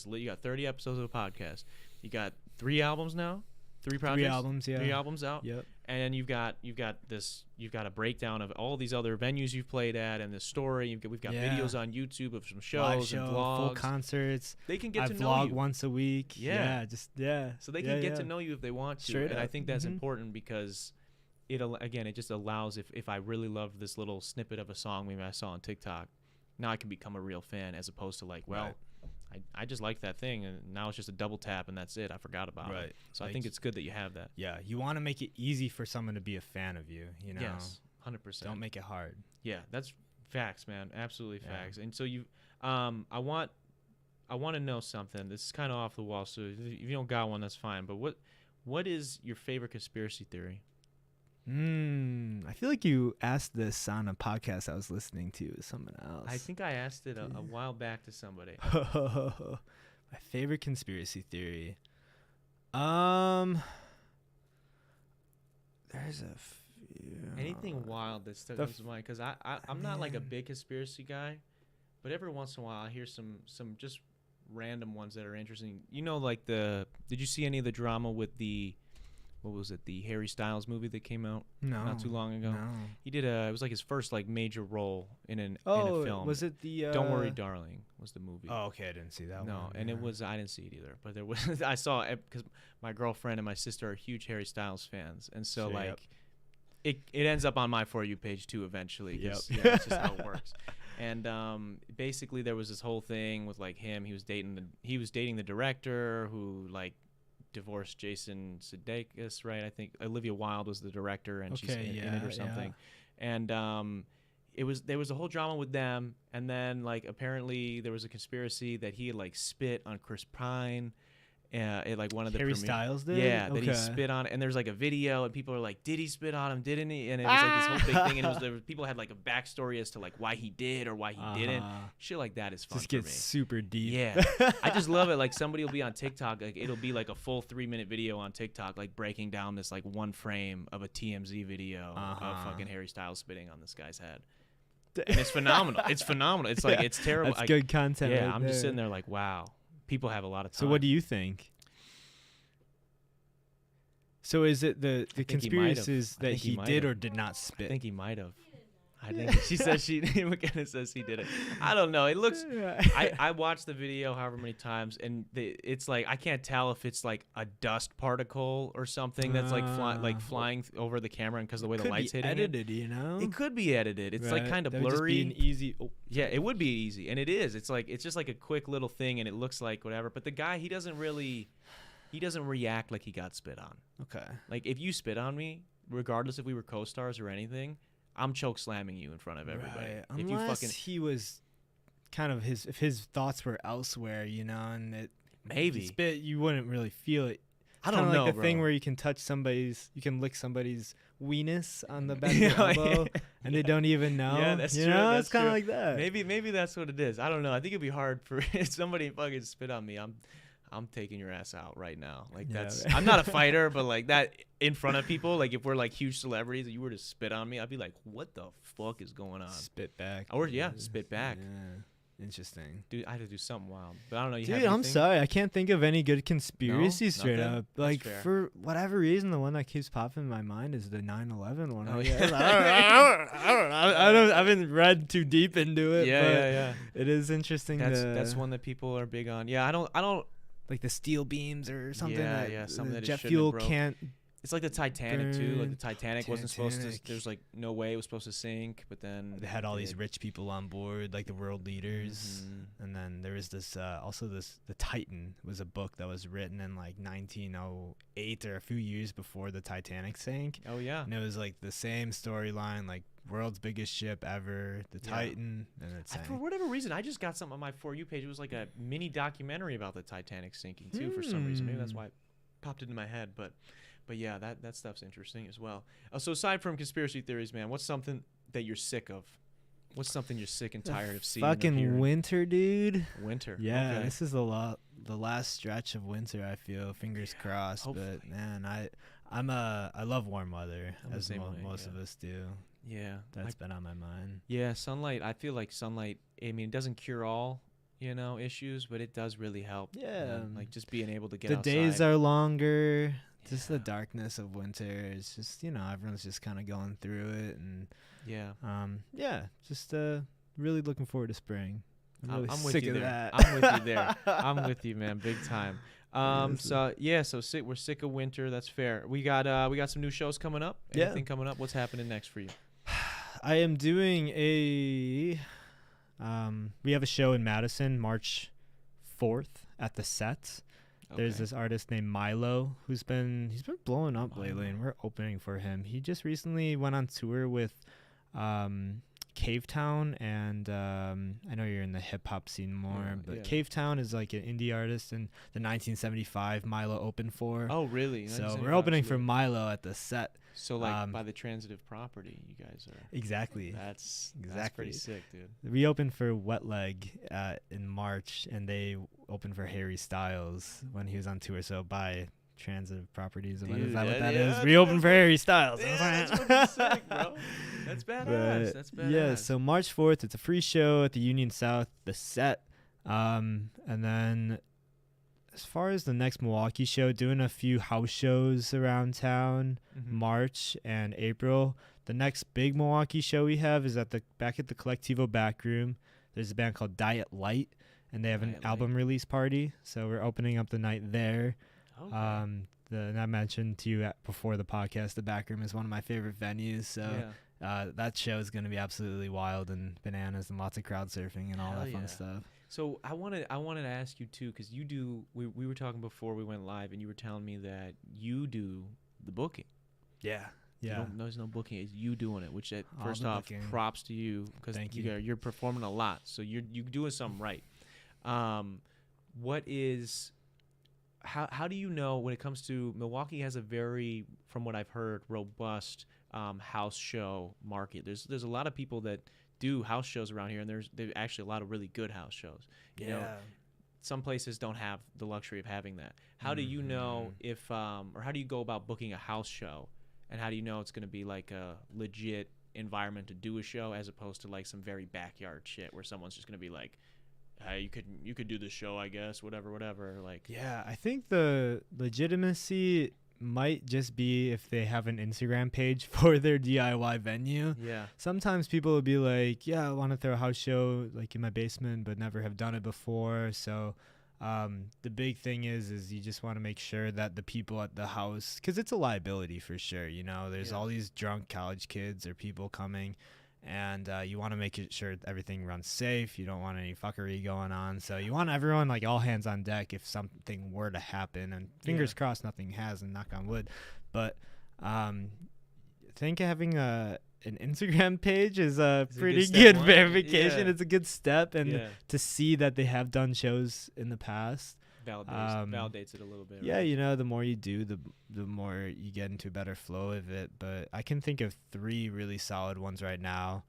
you got 30 episodes of a podcast. You got 3 albums now. 3 projects, 3 albums out. And then you've got a breakdown of all these other venues you've played at and the story. We've got videos on YouTube of some shows and vlogs, full concerts. They can get to know vlog you once a week. So they can get to know you if they want to. Straight and up. I think that's important because it just allows if I really love this little snippet of a song maybe I saw on TikTok, now I can become a real fan as opposed to like, I just like that thing, and now it's just a double tap, and that's it. I forgot about it. So I think it's good that you have that. You want to make it easy for someone to be a fan of you, you know? Yes, 100%. Don't make it hard. Yeah, that's facts, man. Absolutely facts. And so I want to know something. This is kind of off the wall, so if you don't got one, that's fine. But what is your favorite conspiracy theory? I feel like you asked this on a podcast I was listening to with someone else. I think I asked it a while back to somebody. My favorite conspiracy theory. There's a few. Anything wild that still comes to mind? Because I'm not like a big conspiracy guy, but every once in a while I hear some just random ones that are interesting. You know, like did you see any of the drama with what was it, the Harry Styles movie that came out not too long ago? No. He did it was like his first like major role in a film. Was it the Don't Worry Darling was the movie. Oh, okay, I didn't see that one. No, and I didn't see it either, but there was I saw it because my girlfriend and my sister are huge Harry Styles fans, and so it ends up on my For You page too eventually. That's just how it works. And basically there was this whole thing with like him. He was dating the director who like divorced Jason Sudeikis, right? I think Olivia Wilde was the director, and she's in it or something. And there was a whole drama with them, and then like apparently there was a conspiracy that he had like spit on Chris Pine, like one of the Harry premiere. Styles did. Yeah, that he Okay. spit on, and there's like a video, and people are like, "Did he spit on him? Didn't he?" And it was like this whole big thing, and people had like a backstory as to like why he did or why he didn't. Shit like that is fun Just for gets me. super deep. Yeah, I just love it. Like somebody will be on TikTok, like it'll be like a full 3-minute video on TikTok, like breaking down this like one frame of a TMZ video of fucking Harry Styles spitting on this guy's head. And it's phenomenal. It's phenomenal. It's like it's terrible. That's good content. Yeah, right I'm there. just sitting there like, wow, people have a lot of time. So what do you think? So is it the conspiracy is that he did or did not I spit? think he might have. I think she says McKenna says he did it. I don't know. It looks. I watched the video however many times, and it's like I can't tell if it's like a dust particle or something that's like flying over the camera, and because of the way the light's hitting edited, you know. it could be edited. It's like kind of That would just be blurry. an easy. Yeah, it would be easy, and it is. It's like it's just like a quick little thing, and it looks like whatever. But the guy, he doesn't react like he got spit on. Okay. Like if you spit on me, regardless if we were co-stars or anything, I'm choke slamming you in front of everybody. Right. If Unless you fucking he was kind of if his thoughts were elsewhere, you know, and it maybe spit, you wouldn't really feel it. I don't Kinda know, like the bro. thing where you can lick somebody's weenus on the back of the elbow, and they don't even know. Yeah, that's you true. know? That's It's kind true. of like that. Maybe that's what it is. I don't know. I think it'd be hard for if somebody fucking spit on me. I'm taking your ass out right now. Like Yeah, that's right. I'm not a fighter, but like that in front of people, like if we're like huge celebrities and you were to spit on me, I'd be like, what the fuck is going on? Spit back. Or spit back. Yeah. Interesting. Dude, I had to do something wild. But I don't know. You Dude, have I'm anything? sorry. I can't think of any good conspiracies straight Nothing? up. That's Like, fair. for whatever reason, the one that keeps popping in my mind is the 9/11 one. Oh, I yeah. guess. I don't know. I haven't read too deep into it. Yeah, but yeah. It is interesting. That's one that people are big on. Yeah, I don't. Like the steel beams or something. Yeah, that yeah, something the that it jet shouldn't fuel have broke. can't. It's like the Titanic too. Like the Burn. Titanic wasn't supposed to. Titanic. There's like no way it was supposed to sink, but then They had all it these did. rich people on board, like the world leaders. Mhm. And then there was this the Titan was a book that was written in like 1908 or a few years before the Titanic sank. Oh yeah. And it was like the same storyline, like world's biggest ship ever, the Yeah. Titan, and it sank. For whatever reason, I just got something on my For You page. It was like a mini documentary about the Titanic sinking too. For some reason, maybe that's why it popped into my head. But yeah, that stuff's interesting as well. So aside from conspiracy theories, man, what's something that you're sick of? What's something you're sick and tired of seeing? or Fucking hearing? winter, dude. Winter. Yeah, Okay. this is the last stretch of winter. I feel, fingers crossed. hopefully. But man, I love warm weather, I'm the as same way, most yeah. of us do. Yeah. That's been on my mind. Yeah, sunlight. I feel like sunlight. I mean, it doesn't cure all, issues, but it does really help. Yeah. Like just being able to get The outside. days are longer. Just the Yeah. darkness of winter. It's just everyone's just kind of going through it, and Yeah. just really looking forward to spring. I'm really I'm with sick you of there. that. I'm with you there. I'm with you, man, big time. Yes. We're sick of winter. That's fair. We got some new shows coming up. Yeah. Anything coming up? What's happening next for you? I am doing we have a show in Madison March 4th at the Set. There's Okay. this artist named Milo he's been blowing up lately, and we're opening for him. He just recently went on tour with Cave Town, and I know you're in the hip hop scene more, Yeah, but yeah. Cave Town is like an indie artist, and the 1975 Milo opened for. Oh, really? So we're opening for Milo at the Set. So like by the transitive property, you guys are. Exactly. That's Exactly. pretty sick, dude. We opened for Wet Leg in March, and they opened for Harry Styles when he was on tour. So by transitive properties, what Dude, is that what yeah, that yeah, is? We opened for Harry Styles. Yeah, that's gonna be sick, bro. That's badass. But, That's badass. yeah, so March 4th, it's a free show at the Union South, the Set. And then as far as the next Milwaukee show, doing a few house shows around town, Mhm. March and April. The next big Milwaukee show we have is back at the Collectivo back room. There's a band called Diet Light, and they have an Diet album release party. So we're opening up the night there. Okay. And I mentioned to you before the podcast, the back room is one of my favorite venues. So yeah. that show is going to be absolutely wild and bananas and lots of crowd surfing and all Hell that fun yeah. stuff. So I wanted to ask you too, because you do. We were talking before we went live, and you were telling me that you do the booking. Yeah. There's no booking. It's you doing it. Which All first the off, booking. props to you, because Thank you. you're performing a lot. So you're doing something right. What is how do you know when it comes to Milwaukee has a very, from what I've heard, robust house show market. There's a lot of people that do house shows around here, and there's actually a lot of really good house shows. You know, some places don't have the luxury of having that. How do you know if or how do you go about booking a house show, and how do you know it's going to be like a legit environment to do a show as opposed to like some very backyard shit where someone's just going to be like, hey, you could do the show, I guess, whatever. Like, yeah, I think the legitimacy might just be if they have an Instagram page for their DIY venue. Yeah. Sometimes people will be like, yeah, I want to throw a house show like in my basement, but never have done it before. So the big thing is you just want to make sure that the people at the house, because it's a liability for sure. You know, there's all these drunk college kids or people coming, and you want to make sure everything runs safe. You don't want any fuckery going on. So you want everyone like all hands on deck if something were to happen, and fingers crossed nothing has, and knock on wood. But I think having an Instagram page is a pretty good verification. It's a good step, and to see that they have done shows in the past validates it a little bit. Yeah, right? you know, the more you do, the more you get into a better flow of it. But I can think of 3 really solid ones right now,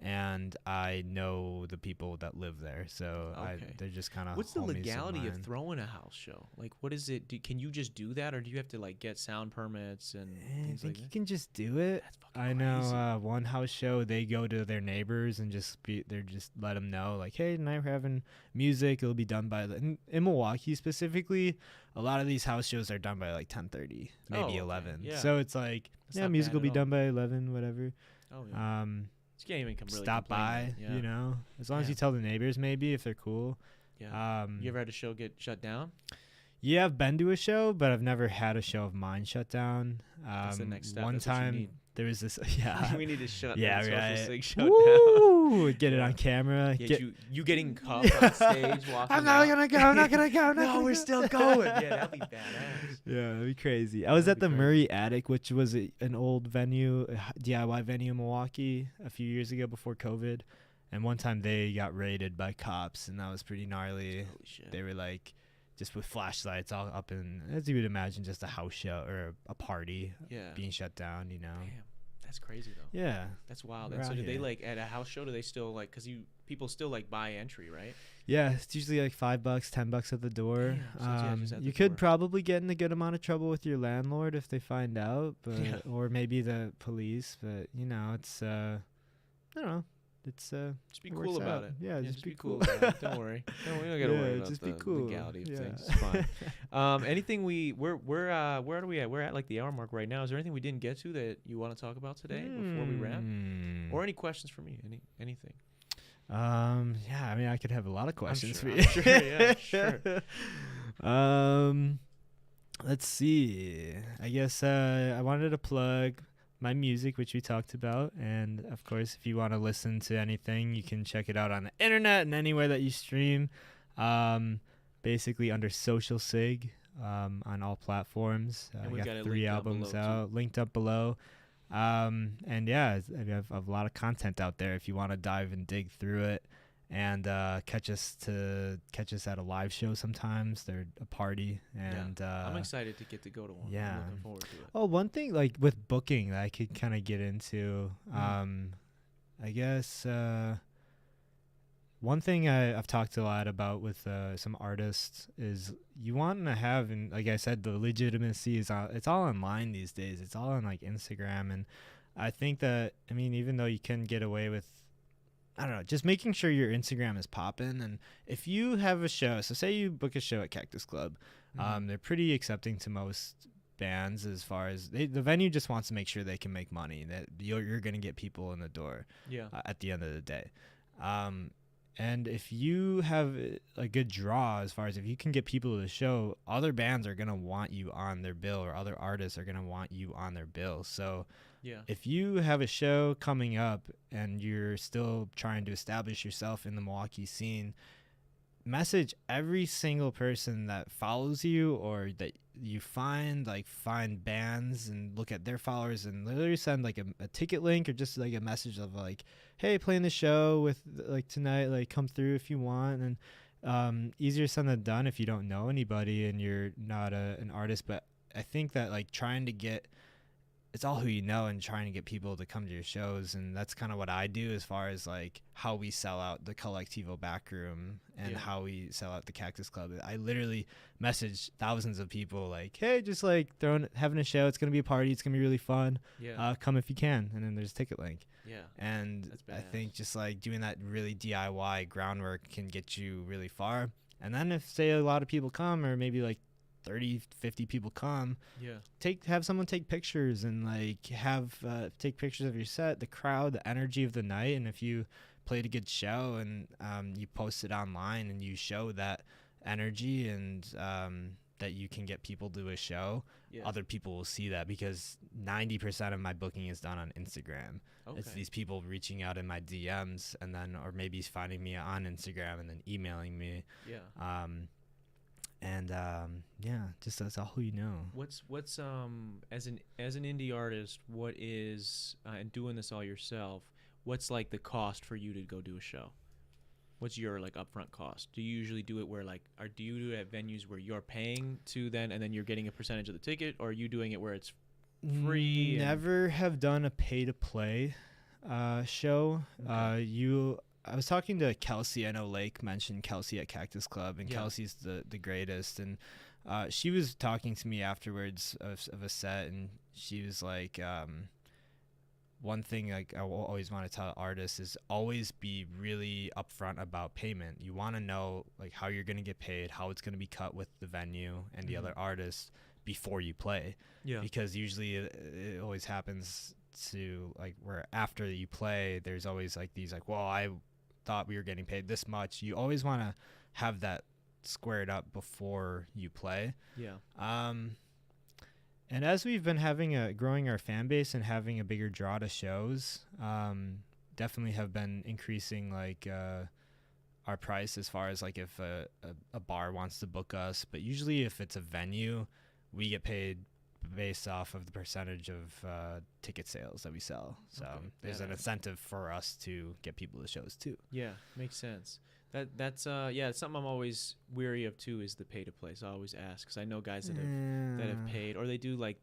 and I know the people that live there, so they're just kind of. What's the legality of throwing a house show? Like, what is it? Can you just do that, or do you have to like get sound permits and things I think like you can just do it. That's fucking I crazy. know one house show, they go to their neighbors and just let them know like, hey, tonight we're having music. It'll be done by in Milwaukee specifically. A lot of these house shows are done by like 10:30, maybe 11. Yeah. So it's like music will be done by 11, whatever. Oh yeah. You can't even stop by, you know, as long as you tell the neighbors, maybe, if they're cool. Yeah. You ever had a show get shut down? Yeah, I've been to a show, but I've never had a show of mine shut down. That's the next step. One time there was this. Yeah, we need to shut right. Social Sig shut down. Get it on camera. You getting cuffed on stage walking. I'm not gonna go. No, we're still going. Yeah, that'd be badass. Yeah, that'd be crazy. I was at the Murray Attic, which was an old venue, a DIY venue in Milwaukee a few years ago before COVID. And one time they got raided by cops, and that was pretty gnarly. Holy shit. They were like, just with flashlights all up in, as you would imagine, just a house show or a party being shut down, you know. Damn, that's crazy though. Yeah. That's wild. And so do they like, at a house show, do they still like, because people still like buy entry, right? Yeah, it's usually like $5, $10 at the door. Damn, so you could probably get in a good amount of trouble with your landlord if they find out, but or maybe the police, but you know, it's I don't know. It's just be cool about it. Yeah, just be cool. About it. Don't worry. We don't gotta worry about the legality of things. It's fine. Anything where are we at? We're at like the hour mark right now. Is there anything we didn't get to that you want to talk about today before we wrap? Or any questions for me? Anything? Yeah, I mean, I could have a lot of questions for you. Sure. Let's see. I guess I wanted to plug my music, which we talked about, and of course, if you want to listen to anything, you can check it out on the internet and anywhere that you stream. Basically under Social Sig on all platforms. And we got 3 albums out, linked up below. And yeah, we have a lot of content out there if you want to dive and dig through it. And catch us at a live show sometimes. They're a party, and I'm excited to get to go to one. Yeah, I'm looking forward to it. Oh, one thing like with booking that I could kind of get into, I guess one thing I've talked a lot about with some artists is you want to have, and like I said, the legitimacy is it's all online these days. It's all on like Instagram, and I think that, I mean, even though you can get away with, I don't know, just making sure your Instagram is popping. And if you have a show, so say you book a show at Cactus Club, they're pretty accepting to most bands as far as the venue just wants to make sure they can make money, that you're going to get people in the door at the end of the day. And if you have a good draw, as far as if you can get people to the show, other bands are going to want you on their bill, or other artists are going to want you on their bill. So if you have a show coming up and you're still trying to establish yourself in the Milwaukee scene, message every single person that follows you or that you find bands and look at their followers and literally send like a ticket link or just like a message of like, hey, playing the show with like tonight, like come through if you want. easier said than done if you don't know anybody and you're not an artist. But I think that like trying to get, it's all who you know and trying to get people to come to your shows. And that's kind of what I do as far as like how we sell out the Collectivo Backroom and how we sell out the Cactus Club. I literally message thousands of people like, hey, just like having a show. It's going to be a party. It's going to be really fun. Yeah. Come if you can. And then there's a ticket link. Yeah. And I think just like doing that really DIY groundwork can get you really far. And then if say a lot of people come, or maybe like 30, 50 people come, have someone take pictures and like take pictures of your set, the crowd, the energy of the night. And if you played a good show and you post it online and you show that energy and that you can get people to a show, other people will see that, because 90% of my booking is done on Instagram. It's these people reaching out in my DMs and then, or maybe finding me on Instagram and then emailing me. Just that's all you know. What's as an indie artist, what is and doing this all yourself, what's like the cost for you to go do a show? What's your like upfront cost? Do you usually do it where like, or do you do it at venues where you're paying to then and then you're getting a percentage of the ticket, or are you doing it where it's free? Never have done a pay to play show. I was talking to Kelsey. I know Lake mentioned Kelsey at Cactus Club, and Kelsey's the greatest. And she was talking to me afterwards of a set, and she was like, one thing like I will always want to tell artists is always be really upfront about payment. You want to know like how you're going to get paid, how it's going to be cut with the venue and the other artists before you play. Because usually it always happens to like where after you play, there's always like these like, well, I thought we were getting paid this much. You always want to have that squared up before you play. And as we've been growing our fan base and having a bigger draw to shows, definitely have been increasing like our price as far as like if a bar wants to book us. But usually if it's a venue, we get paid based off of the percentage of ticket sales that we sell. So there's an incentive for us to get people to shows too. Yeah, makes sense. That's something I'm always weary of too, is the pay to play. So I always ask, because I know guys that have paid, or they do like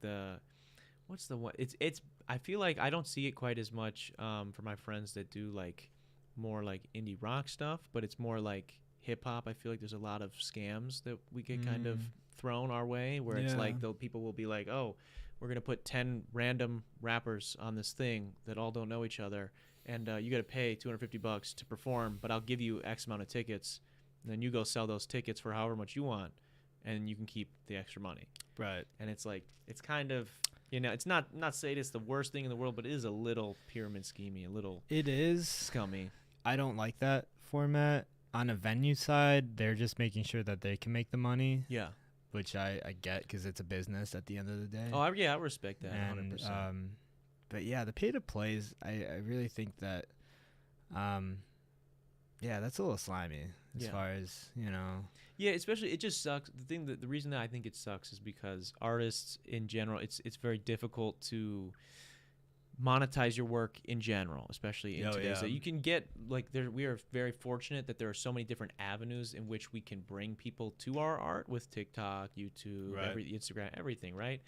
what's the one? It's I feel like I don't see it quite as much for my friends that do like more like indie rock stuff, but it's more like hip hop. I feel like there's a lot of scams that we get kind of thrown our way, where it's like though people will be like, oh, we're gonna put 10 random rappers on this thing that all don't know each other, and you got to pay $250 to perform, but I'll give you X amount of tickets, and then you go sell those tickets for however much you want, and you can keep the extra money. Right. And it's like, it's kind of, it's not saying it's the worst thing in the world, but it is a little pyramid schemey, a little. It is scummy. I don't like that format. On a venue side, they're just making sure that they can make the money. Yeah. Which I get, because it's a business at the end of the day. Oh, I respect that 100%. But yeah, the pay to plays, I really think that, that's a little slimy as far as, Yeah, especially it just sucks. The reason that I think it sucks is because artists in general, it's very difficult to monetize your work in general, especially in today's day. You can get like we are very fortunate that there are so many different avenues in which we can bring people to our art with TikTok, YouTube, Instagram, everything, right?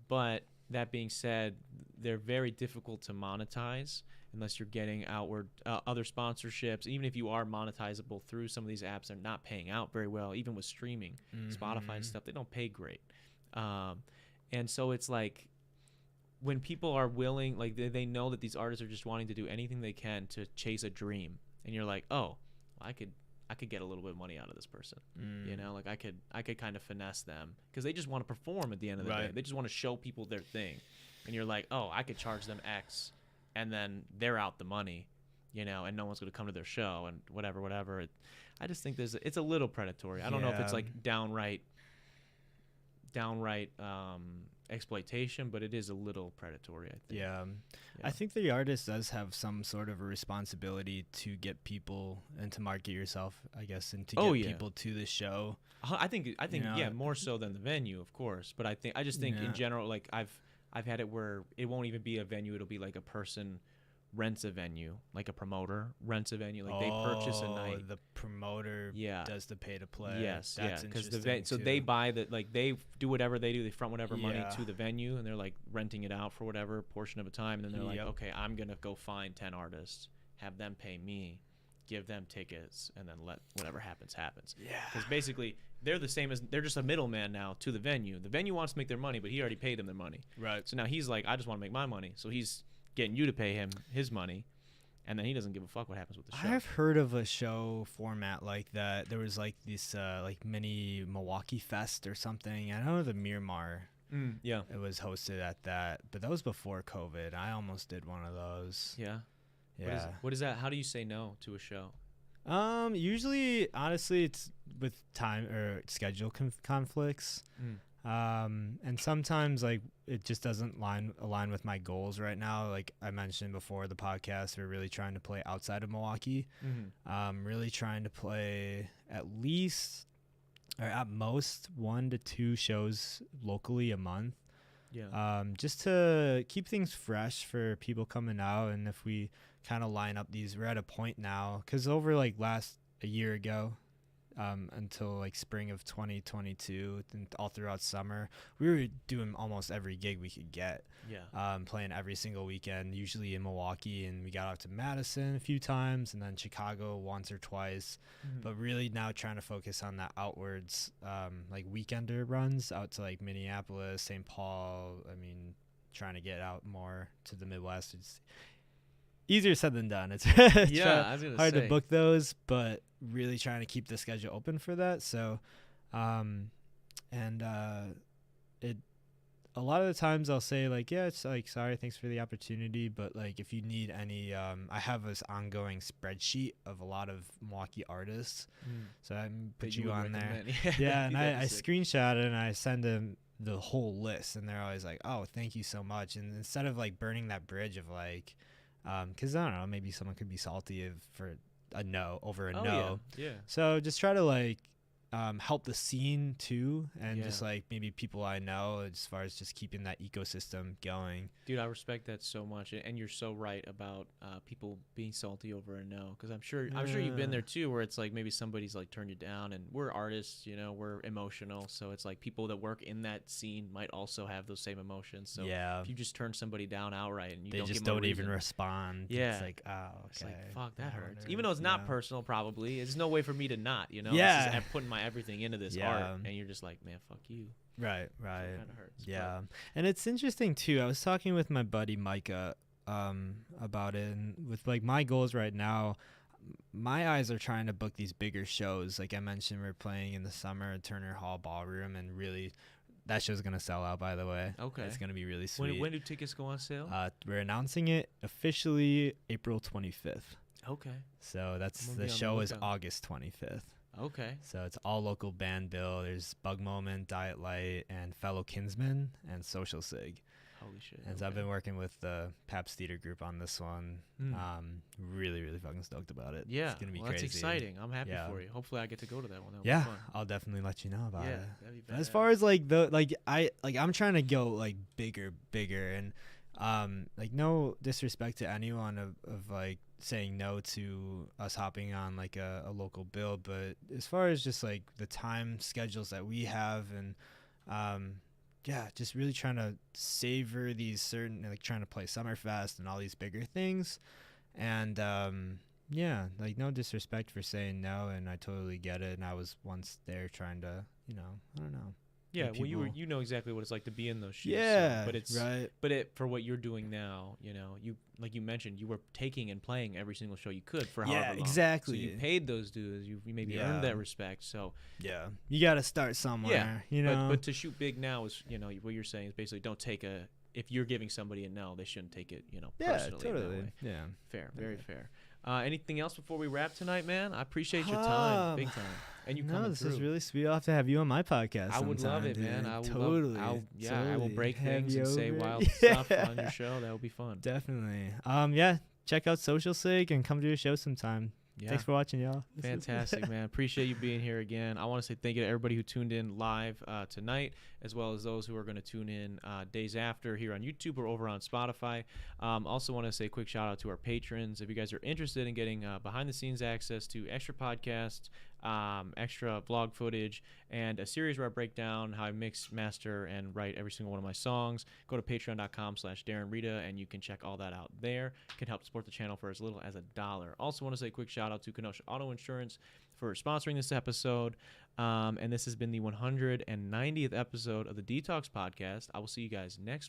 But that being said, they're very difficult to monetize unless you're getting outward other sponsorships. Even if you are monetizable through some of these apps, they're not paying out very well. Even with streaming, Spotify and stuff, they don't pay great. And so it's like, when people are willing, like they know that these artists are just wanting to do anything they can to chase a dream, and you're like, oh, well, I could get a little bit of money out of this person. Like I could kind of finesse them, because they just want to perform at the end of the day. They just want to show people their thing, and you're like, oh, I could charge them X, and then they're out the money, and no one's going to come to their show and whatever. I just think it's a little predatory. I don't know if it's like downright exploitation, but it is a little predatory, I think. I think the artist does have some sort of a responsibility to get people and to market yourself, I guess, and to get people to the show. I think more so than the venue, of course, but I just think in general, like I've had it where it won't even be a venue, it'll be like a person rents a venue, like a promoter rents a venue, like they purchase a night. The promoter does the pay to play. Yes, that's because interesting so they buy the, like they do whatever they do, they front whatever money to the Yeah. venue, and they're like renting it out for whatever portion of a time, and then they're like, Yep. okay, I'm gonna go find 10 artists, have them pay me, give them tickets, and then let whatever happens. Yeah. Because basically they're the same as, they're just a middleman now to the venue. The venue wants to make their money, but he already paid them their money. Right. So now he's like, I just want to make my money. So he's getting you to pay him his money, and then he doesn't give a fuck what happens with the show. I've heard of a show format like that. There was like this like mini Milwaukee Fest or something. I know the Miramar. Yeah. It was hosted at that, but that was before COVID. I almost did one of those. Yeah. Yeah. What is that? How do you say no to a show? Usually, honestly, it's with time or schedule conflicts. And sometimes like it just doesn't align with my goals right now. Like I mentioned before the podcast, we're really trying to play outside of Milwaukee. Really trying to play at least or at most 1 to 2 shows locally a month. Yeah. Just to keep things fresh for people coming out. And if we kind of line up these, we're at a point now, because over like a year ago, until like spring of 2022 and all throughout summer, we were doing almost every gig we could get. Yeah. Playing every single weekend, usually in Milwaukee, and we got out to Madison a few times and then Chicago once or twice. But really now trying to focus on that outwards, like weekender runs out to like Minneapolis, St. Paul. I mean, trying to get out more to the Midwest. It's easier said than done. It's Yeah, I was gonna hard say. to book those, but really trying to keep the schedule open for that. So, it a lot of the times I'll say like, yeah, it's like, sorry, thanks for the opportunity, but like if you need any, I have this ongoing spreadsheet of a lot of Milwaukee artists, so I put That you would on there. recommend. Yeah, and That'd I be sick. screenshot it and I send them the whole list, and they're always like, oh, thank you so much. And instead of like burning that bridge of like, because I don't know, maybe someone could be salty for a no over a no. Yeah. So just try to like help the scene too, and Yeah. just like maybe people I know, as far as just keeping that ecosystem going. Dude, I respect that so much, and you're so right about people being salty over a no, because I'm sure you've been there too, where it's like maybe somebody's like turned you down, and we're artists, you know, we're emotional, so it's like people that work in that scene might also have those same emotions. So Yeah, if you just turn somebody down outright and you they don't just give them a don't even reason, respond. Yeah. It's like, oh, okay. it's like, fuck, that I hurts. wonder. Even though it's not Yeah. personal, probably there's no way for me to not, you know. Yeah. It's just, I'm putting my everything into this Yeah. art, and you're just like, man, fuck you. Right. So it kind of hurts. Yeah, and it's interesting too. I was talking with my buddy Micah about it, and with like my goals right now, my eyes are trying to book these bigger shows. Like I mentioned, we're playing in the summer at Turner Hall Ballroom, and really, that show's gonna sell out. By the way, Okay. it's gonna be really sweet. When do tickets go on sale? We're announcing it officially April 25th. Okay. So that's I'm gonna the be on the show is lookout. August 25th. Okay. So it's all local band bill. There's Bug Moment, Diet Light, and Fellow Kinsmen, and Social Sig. Holy shit. And so I've been working with the Paps Theater Group on this one. Really, really fucking stoked about it. Yeah, It's gonna be well, crazy. that's exciting. I'm happy Yeah. for you. Hopefully, I get to go to that one. That'll Yeah, be fun. I'll definitely let you know about Yeah, it. that'd be But as badass. far as like I'm trying to go like bigger, and like no disrespect to anyone of like saying no to us hopping on like a local bill, but as far as just like the time schedules that we have, and yeah, just really trying to savor these certain, like trying to play Summerfest and all these bigger things, and yeah, like no disrespect for saying no, and I totally get it, and I was once there trying to, you know, I don't know. Yeah, Like well, people- you know exactly what it's like to be in those shoes. Yeah, but it's right. for what you're doing now, you know, you like you mentioned, you were taking and playing every single show you could for Yeah, however long. exactly. So you paid those dues. You maybe Yeah. earned that respect. So Yeah, you got to start somewhere. You know. but to shoot big now is, you know, what you're saying is basically don't take a, if you're giving somebody a no, they shouldn't take it, you know, yeah, personally. in that totally. way. Yeah. Fair, very fair. Anything else before we wrap tonight, man? I appreciate your time, big time, and you no, coming this through. is really sweet. I'll have to have you on my podcast. I would love sometime, it, man. dude. I would totally. I will totally. break Have things you and say over. wild Yeah. stuff on your show. That would be fun. Definitely. Yeah. Check out Social Sig and come to a show sometime. Yeah. Thanks for watching, y'all. Fantastic, man. Appreciate you being here again. I want to say thank you to everybody who tuned in live tonight, as well as those who are going to tune in days after here on YouTube or over on Spotify. Also want to say a quick shout out to our patrons. If you guys are interested in getting behind the scenes access to extra podcasts, extra vlog footage, and a series where I break down how I mix, master, and write every single one of my songs, go to patreon.com/Darren Rita, and you can check all that out there. It can help support the channel for as little as $1. Also want to say a quick shout out to Kenosha Auto Insurance for sponsoring this episode. And this has been the 190th episode of the Dtalks podcast. I will see you guys next